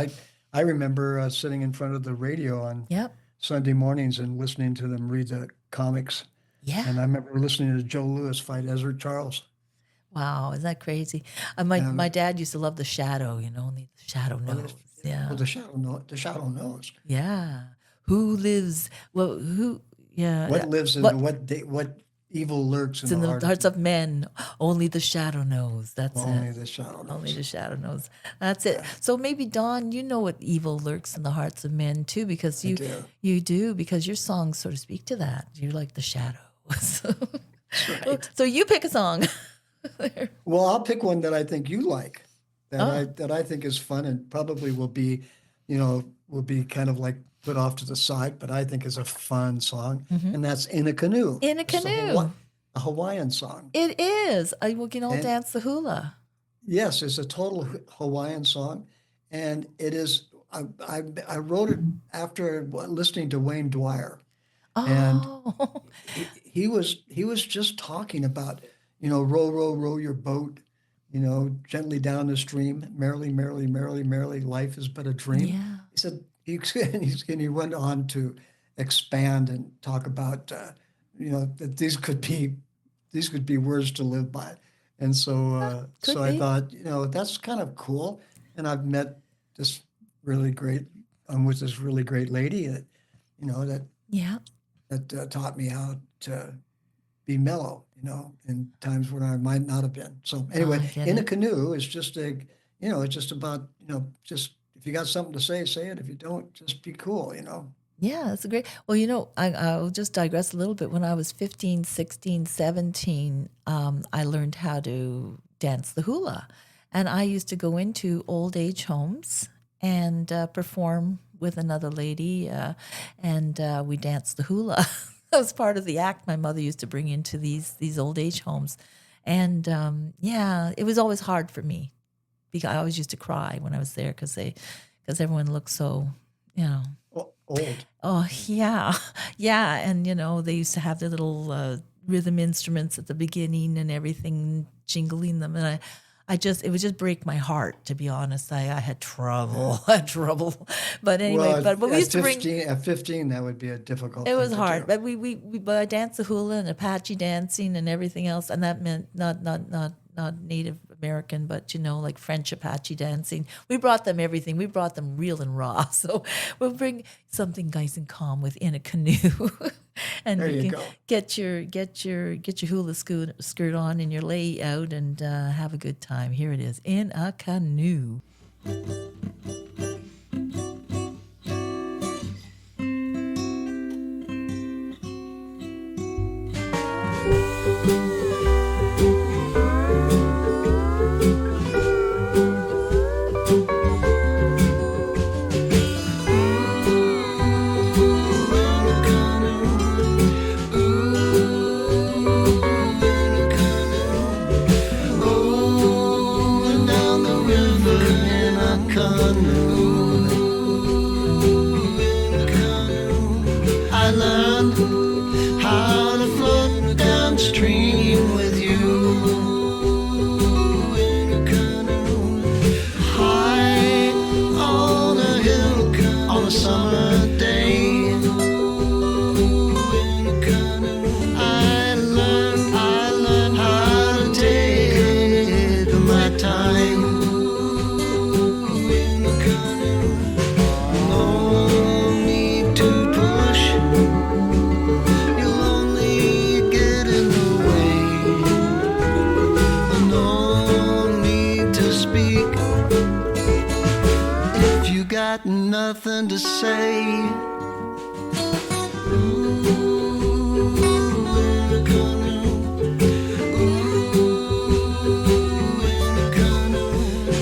I remember sitting in front of the radio on Sunday mornings and listening to them read the comics. Yeah. And I remember listening to Joe Louis fight Ezra Charles. Wow, is that crazy? My dad used to love The Shadow, only the Shadow knows. Yeah. Well, the Shadow knows. Yeah. Who lives? Well, who? Yeah. What lives in what evil lurks in the hearts of men. Only the Shadow knows. That's only it. The Shadow knows. Only the Shadow knows. That's it. So maybe, Don, you know what evil lurks in the hearts of men too, because you do, because your songs sort of speak to that. You're like the Shadow. Right. So you pick a song. Well, I'll pick one that I think you like, that I think is fun and probably will be kind of like put off to the side, but I think is a fun song, and that's In a Canoe. In a Canoe. A Hawaiian song. It is. We can all dance the hula. Yes, it's a total Hawaiian song, and it is. I wrote it after listening to Wayne Dwyer, and he was just talking about, row, row, row your boat, gently down the stream, merrily, merrily, merrily, merrily, life is but a dream. Yeah. He said, he went on to expand and talk about, that these could be words to live by. And so I thought, that's kind of cool. And I've met this really great, I'm with this really great lady that, that taught me how to be mellow, in times when I might not have been. So anyway, In a Canoe is just it's just about, just if you got something to say, say it. If you don't, just be cool, Yeah, that's a great. Well, I'll just digress a little bit. When I was 15, 16, 17, I learned how to dance the hula. And I used to go into old age homes and perform with another lady, and we danced the hula. That was part of the act my mother used to bring into these old age homes. And it was always hard for me because I always used to cry when I was there because everyone looked so, Well, old. Oh, yeah. Yeah. And, they used to have their little rhythm instruments at the beginning and everything, jingling them. And it would just break my heart, to be honest. I had trouble. But anyway, Well, but we used to bring. at 15, that would be a difficult It thing was to hard, do. but but I danced the hula and Apache dancing and everything else, and that meant not Native American, but like French Apache dancing. We brought them everything. We brought them real and raw. So we'll bring something nice and calm within a canoe, and There you you can go. get your hula skirt on and your lei out and have a good time. Here it is, In a Canoe. Rolling down the river in a canoe. I learned how to float downstream with you. High on a hill on a summer day. I learned how to take my time. No need to push, you'll only get in the way. No need to speak if you got nothing to say.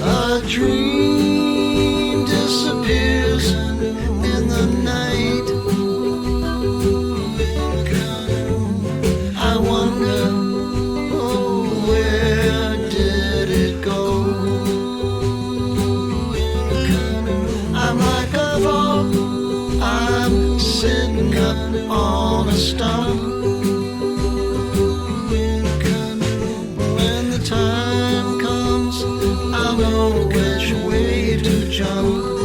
A dream disappears in the night. I wonder, oh, where did it go? I'm like a frog, I'm sitting up on a stump. When the time comes, I'll know which way to jump.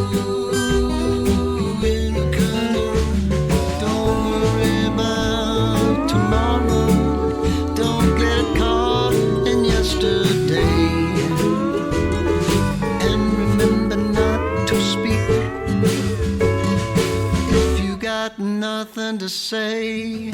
Don't worry about tomorrow. Don't get caught in yesterday. And remember not to speak if you got nothing to say.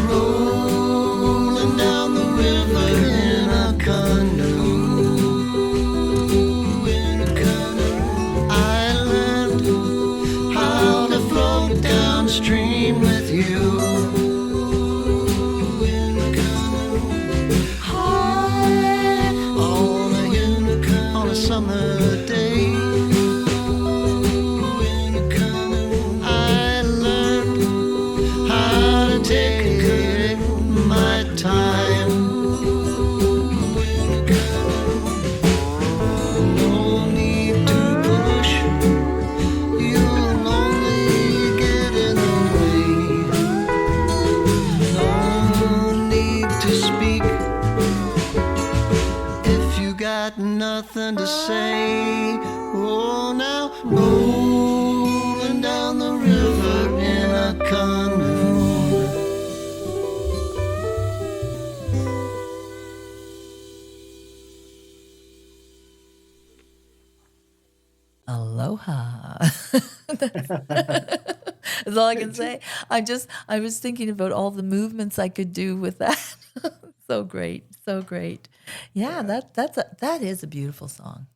Rolling down the river in a canoe. I learned how to float downstream with you. High on a hill on a summer day. I learned how to take my time. No need to push, you'll only get in the way. No need to speak if you got nothing to say. Oh, now rolling down the river in a canoe. Aloha. That's all I can say. I was thinking about all the movements I could do with that. So great, so great. Yeah, that is a beautiful song.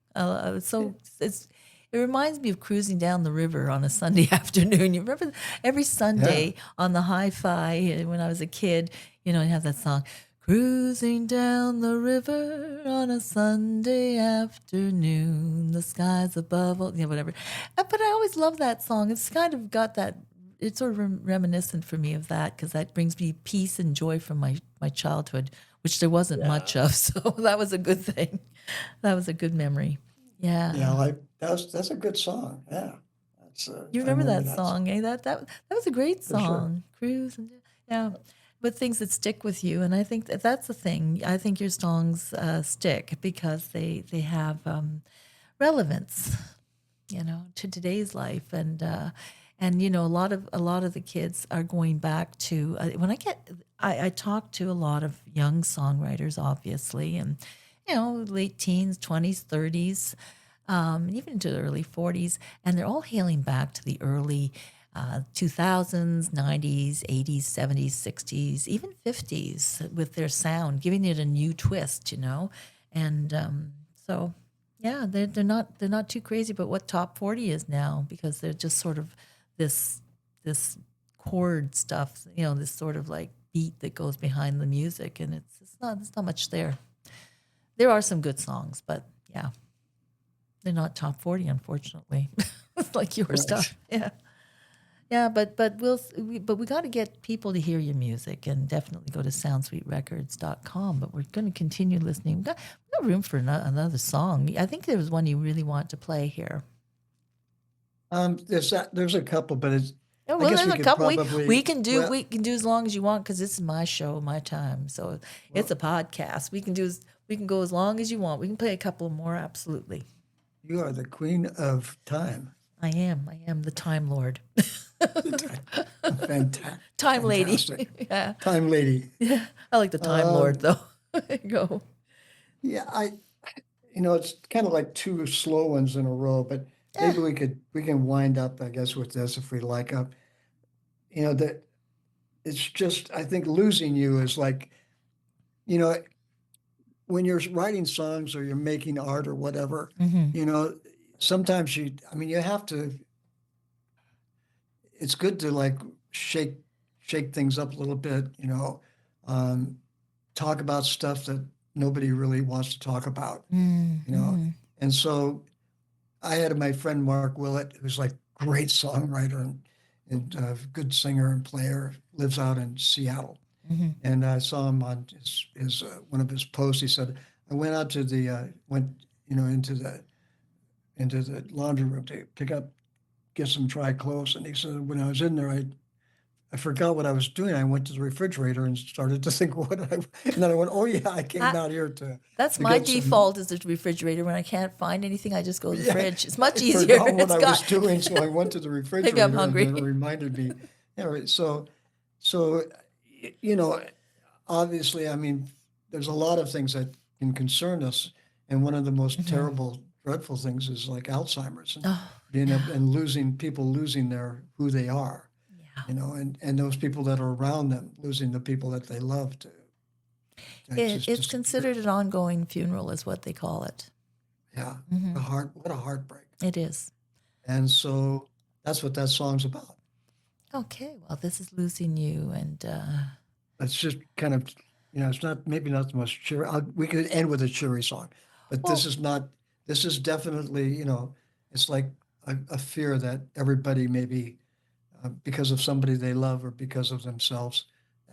It reminds me of cruising down the river on a Sunday afternoon. You remember every Sunday on the hi-fi when I was a kid, you have that song, cruising down the river on a Sunday afternoon, the skies above, whatever. But I always love that song. It's kind of got that, it's sort of reminiscent for me of that, because that brings me peace and joy from my childhood, which there wasn't much of. So that was a good thing. That was a good memory. Yeah. Yeah, that's a good song. Yeah. You remember that song, eh? That was a great song. Sure. Cruise and but things that stick with you, and I think that's the thing. I think your songs stick because they have relevance, to today's life, and a lot of the kids are going back to when I talk to a lot of young songwriters, obviously, and late teens, 20s, 30s. Even into the early 40s, and they're all hailing back to the early 2000s, 90s, 80s, 70s, 60s, even 50s with their sound, giving it a new twist, and so yeah, they're not too crazy about what top 40 is now, because they're just sort of this chord stuff, this sort of like beat that goes behind the music, and it's not much there. There are some good songs, but yeah. They're not top 40, unfortunately. It's like your stuff. Yeah. But we got to get people to hear your music, and definitely go to soundsweetrecords.com. But we're going to continue listening. We got room for another song. I think there was one you really want to play here. There's a couple, but it's. Oh, well, there's a couple. We can do as long as you want, because this is my show, my time. So it's a podcast. We can go as long as you want. We can play a couple more, absolutely. You are the queen of time. I am the Time Lord. Fantastic. Time lady. Yeah. Time lady. Yeah. I like the Time Lord, though. There you go. Yeah, it's kind of like two slow ones in a row, but maybe we can wind up, I guess, with this if we like up. That it's just, I think losing you is like, when you're writing songs or you're making art or whatever, sometimes you have to, it's good to like shake things up a little bit, talk about stuff that nobody really wants to talk about, And so I had my friend Mark Willett, who's like great songwriter and good singer and player, lives out in Seattle. Mm-hmm. And I saw him on his one of his posts. He said, "I went out to into the laundry room to get some dry clothes." And he said, "When I was in there, I forgot what I was doing. I went to the refrigerator and started to think and then I went, oh yeah, I came out here to." That's to my get default is the refrigerator. When I can't find anything, I just go to the fridge. It's much I easier. forgot what I was doing, so I went to the refrigerator. I'm hungry. And it reminded me. So obviously, there's a lot of things that can concern us, and one of the most terrible, dreadful things is like Alzheimer's and and losing who they are. Yeah. And those people that are around them, losing the people that they love to. It's considered an ongoing funeral, is what they call it. Yeah. What a heartbreak. It is. And so that's what that song's about. Okay, well, this is Losing You, and it's just kind of, it's maybe not the most cheery. We could end with a cheery song, but this is definitely, it's like a fear that everybody maybe, because of somebody they love or because of themselves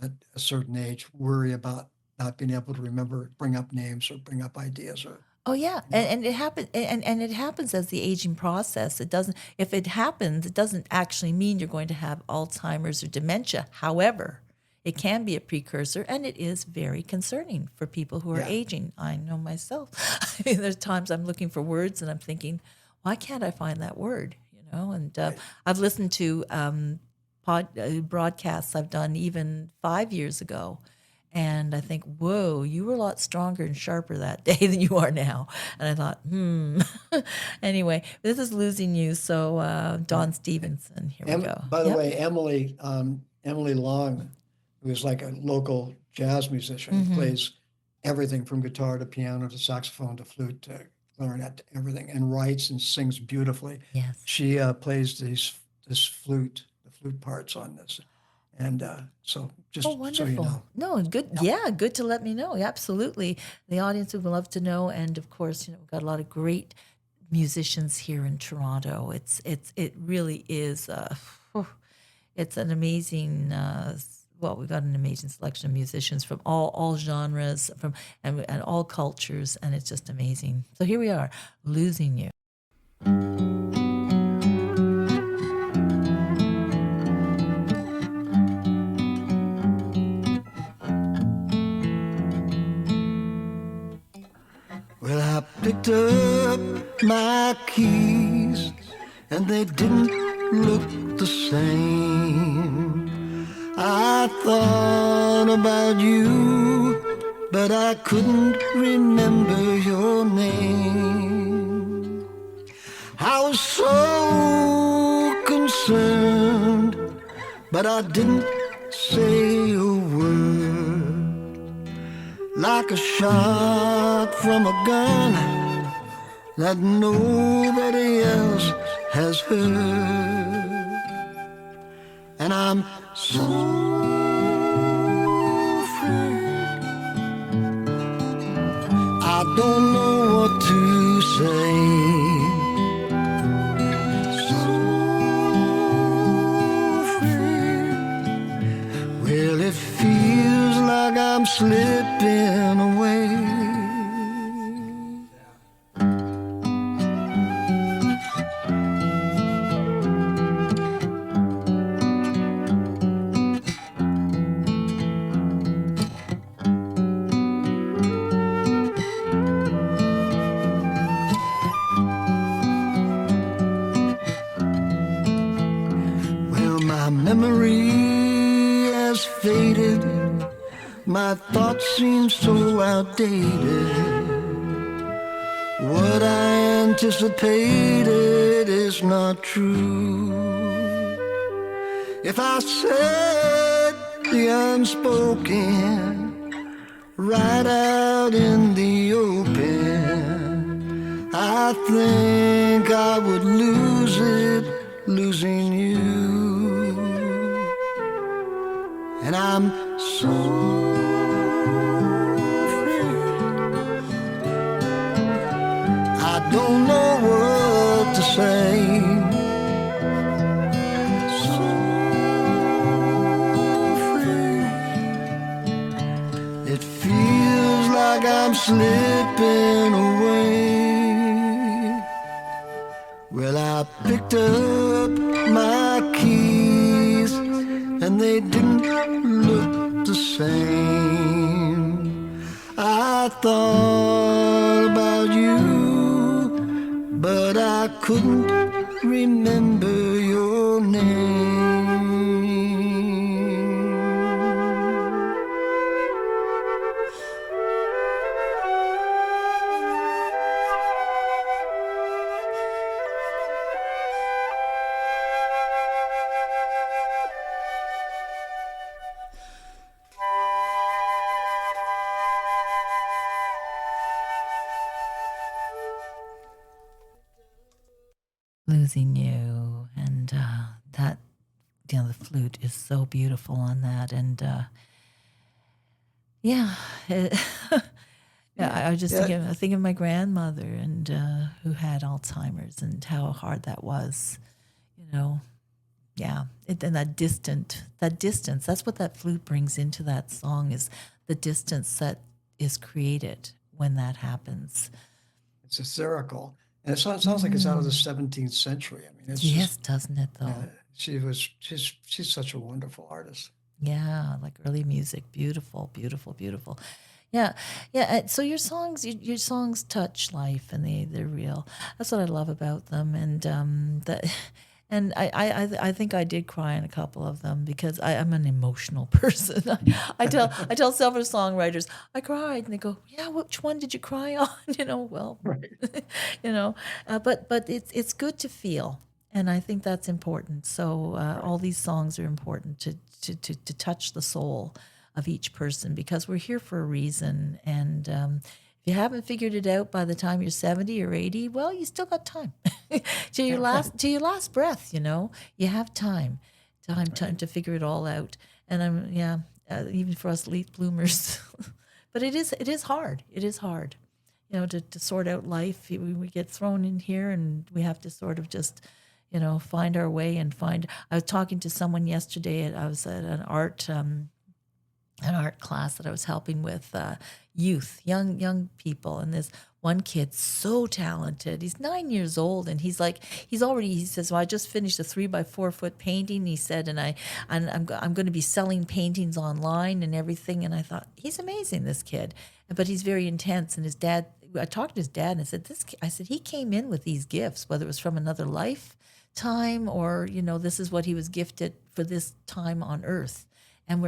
at a certain age, worry about not being able to bring up names or bring up ideas. Oh yeah, and it happens, and it happens as the aging process. It doesn't. If it happens, it doesn't actually mean you're going to have Alzheimer's or dementia. However, it can be a precursor, and it is very concerning for people who are aging. I know myself. There's times I'm looking for words, and I'm thinking, why can't I find that word? And I've listened to broadcasts I've done even 5 years ago. And I think, whoa, you were a lot stronger and sharper that day than you are now. And I thought, Anyway, this is Losing You. So Don Stevenson, here we go. By the Yep. way, Emily Long, who is like a local jazz musician, plays everything from guitar to piano to saxophone to flute to clarinet to everything, and writes and sings beautifully. Yes. She plays the flute parts on this. And so just Oh, so wonderful. you know. No, good. Yeah, good to let me know. Yeah, absolutely. The audience would love to know. And of course, we've got a lot of great musicians here in Toronto. It really is, it's an amazing, we've got an amazing selection of musicians from all genres and all cultures. And it's just amazing. So here we are, Losing You. Well, I picked up my keys and they didn't look the same. I thought about you, but I couldn't remember your name. I was so concerned, but I didn't say a word. Like a shot from a gun that nobody else has heard. And I'm so afraid, I don't know what to say. So afraid. Well, it feels like I'm slipping away. Well, my memory has faded. My thoughts seem so outdated. What I anticipated is not true. If I said the unspoken right out in the open, I think I would lose it, losing you. And I'm so I don't know what to say. So afraid. It feels like I'm slipping away. Well, I picked up my keys and they didn't look the same. I thought about you, but I couldn't remember your name. Losing You, and that, the flute is so beautiful on that, and yeah, I just think of my grandmother and who had Alzheimer's and how hard that was, yeah, and that distance. That's what that flute brings into that song, is the distance that is created when that happens. It's etherical. And it sounds like it's out of the 17th century. I mean, it's Yes, doesn't it though? she's such a wonderful artist. Yeah, like early music, beautiful, beautiful, beautiful. Yeah, yeah. So your songs touch life, and they're real. That's what I love about them, and And I think I did cry in a couple of them because I'm an emotional person. I tell several songwriters, I cried, and they go, yeah, which one did you cry on? Well, right. But it's good to feel, and I think that's important. So all these songs are important to touch the soul of each person, because we're here for a reason. And if you haven't figured it out by the time you're 70 or 80, well, you still got time till your last breath. You have time to figure it all out. And even for us late bloomers, but it is hard. It is hard, to sort out life. We get thrown in here, and we have to sort of just, find our way and find. I was talking to someone yesterday. I was at an art class that I was helping with youth, young people, and this one kid so talented. He's 9 years old, and he says, well, I just finished a 3x4 foot painting. He said, and I'm going to be selling paintings online and everything. And I thought, he's amazing, this kid, but he's very intense. And his dad, I talked to his dad, and I said he came in with these gifts, whether it was from another lifetime or this is what he was gifted for this time on Earth. And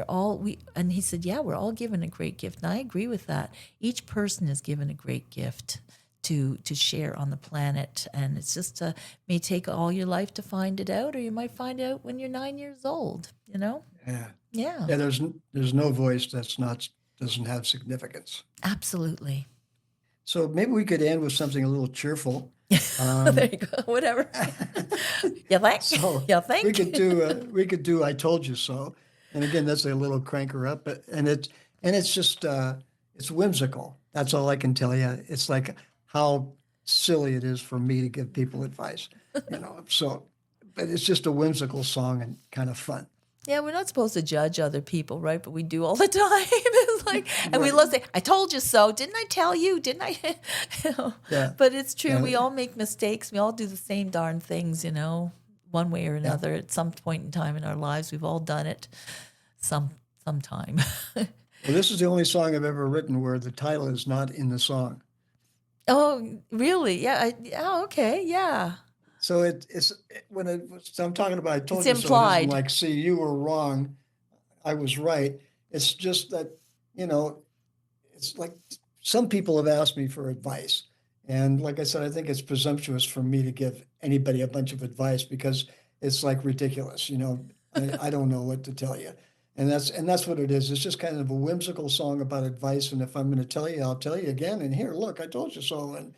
and he said, yeah, we're all given a great gift. And I agree with that. Each person is given a great gift to share on the planet. And it's just, may take all your life to find it out, or you might find out when you're 9 years old, Yeah. Yeah. Yeah, there's no voice doesn't have significance. Absolutely. So maybe we could end with something a little cheerful. There you go. Whatever. Yeah, thanks. So yeah, thank we could do I Told You So. And again, that's a little cranker up, and it's just it's whimsical. That's all I can tell you. It's like how silly it is for me to give people advice, So, but it's just a whimsical song and kind of fun. Yeah, we're not supposed to judge other people, right? But we do all the time. It's like, and we love to say, "I told you so." Didn't I tell you? Didn't I? Yeah. But it's true. Yeah. We all make mistakes. We all do the same darn things, one way or another. At some point in time in our lives, we've all done it. Sometime. Well, this is the only song I've ever written where the title is not in the song. Oh, really? Yeah. Okay. Yeah. So I'm talking about I Told You So. It's implied. Like, see, you were wrong, I was right. It's just that, it's like some people have asked me for advice. And like I said, I think it's presumptuous for me to give anybody a bunch of advice because it's like ridiculous, I don't know what to tell you. And that's what it is. It's just kind of a whimsical song about advice. And if I'm going to tell you, I'll tell you again. And here, look, I told you so. And,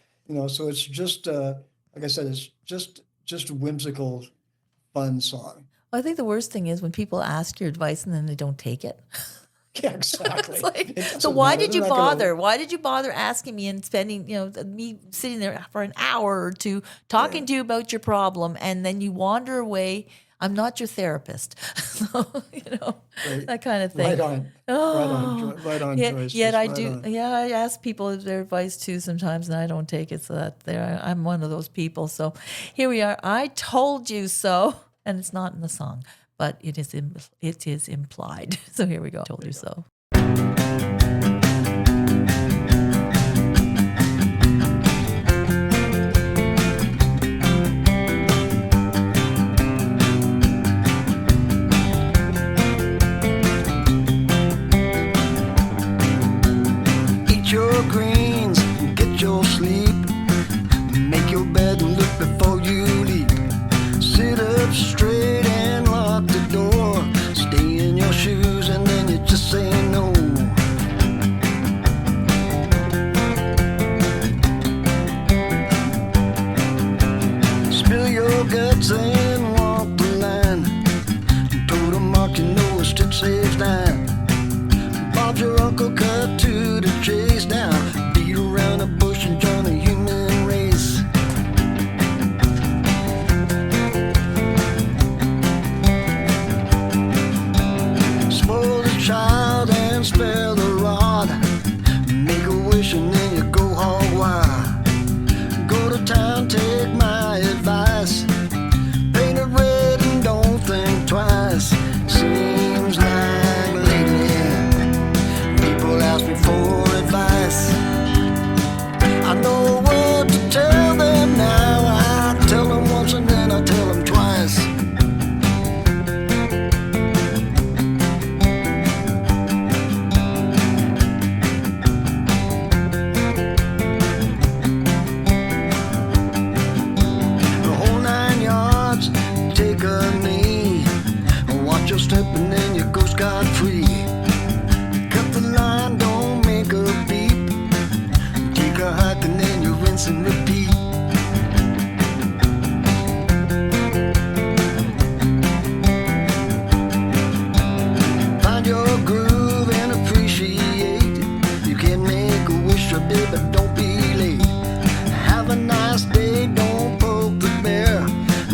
so it's just, like I said, it's just a whimsical, fun song. Well, I think the worst thing is when people ask your advice and then they don't take it. Yeah, exactly. It's like, so why did you bother? Why did you bother asking me and spending, me sitting there for an hour or two talking to you about your problem, and then you wander away? I'm not your therapist. So, Right. that kind of thing. Right on. Right on, Joyce. Yet I Right do. on. Yeah, I ask people their advice too sometimes, and I don't take it. So I'm one of those people. So here we are. I told you so, and it's not in the song, but it is implied. So here we go. Told you so. Your greens, get your sleep, make your bed and look before you leave. Sit up straight and lock the door. Stay in your shoes and then you just say no. Spill your guts and walk the line. Toe to mark, a stitch saves time. Bob's your uncle cut to the chase now. Beat around a bush and join the human race. Spoil the child and spare the rod. Make a wish and then you go hog wild. Go to town, take my advice.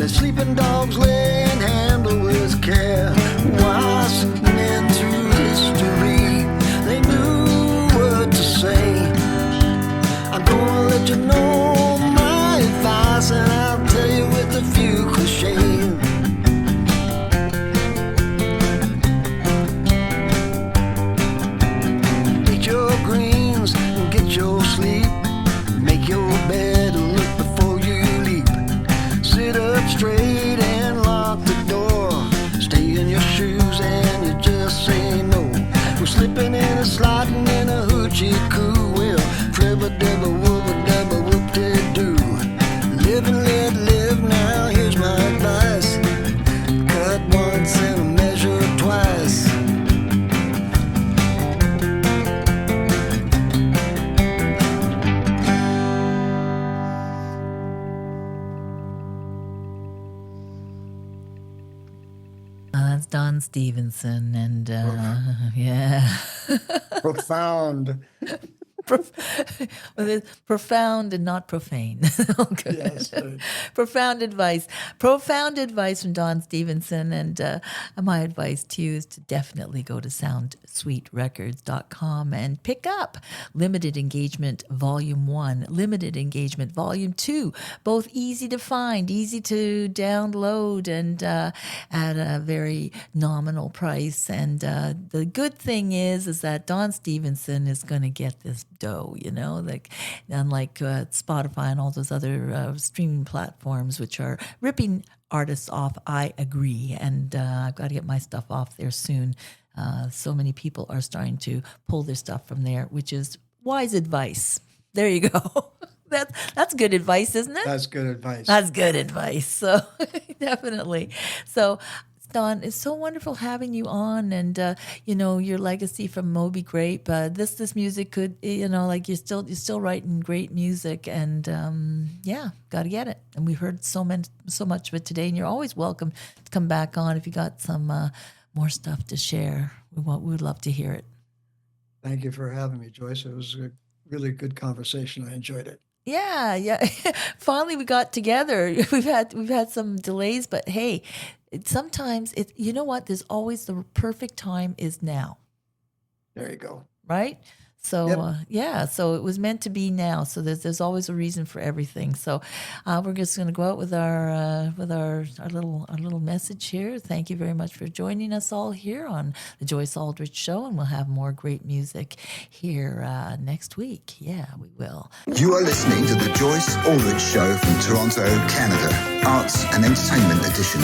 Let sleeping dogs lay and handle with care. Wise men through history, they knew what to say. I'm gonna let you know my advice, and I'll tell you with a few cliches. Eat your greens and get your sleep. Make your bed and look before you leap. Sit up straight and lock the door. Stay in your shoes and you just say no. We're slipping and a sliding in a hoochie coo. Well, fribba dibba wooba dubba whoop de doo. Live and let live. Now here's my advice. Cut once and measure twice. That's Don Stevenson, and yeah. Profound. Well, it's profound and not profane. Okay. Yes. Profound advice. Profound advice from Don Stevenson. And my advice to you is to definitely go to soundsweetrecords.com and pick up Limited Engagement Volume 1, Limited Engagement Volume 2. Both easy to find, easy to download, and at a very nominal price. And the good thing is that Don Stevenson is going to get this dough, you know, like unlike Spotify and all those other streaming platforms, which are ripping artists off. I agree, and I've got to get my stuff off there soon. So many people are starting to pull their stuff from there, which is wise advice. There you go. That's good advice, isn't it? That's good advice. That's good advice. So definitely. So Don, it's so wonderful having you on, and you know, your legacy from Moby Grape. This music could, you know, like you're still writing great music, and yeah, got to get it. And we heard so much of it today, and you're always welcome to come back on if you got some more stuff to share. We would love to hear it. Thank you for having me, Joyce. It was a really good conversation. I enjoyed it. Yeah. Finally, we got together. We've had some delays, but hey, sometimes you know what? There's always the perfect time is now. There you go. Right? So Yep. yeah, so it was meant to be now. So there's always a reason for everything. So we're just going to go out with our little message here. Thank you very much for joining us all here on the Joyce Aldrich Show, and we'll have more great music here next week. Yeah, we will. You are listening to the Joyce Aldrich Show from Toronto, Canada, Arts and Entertainment Edition.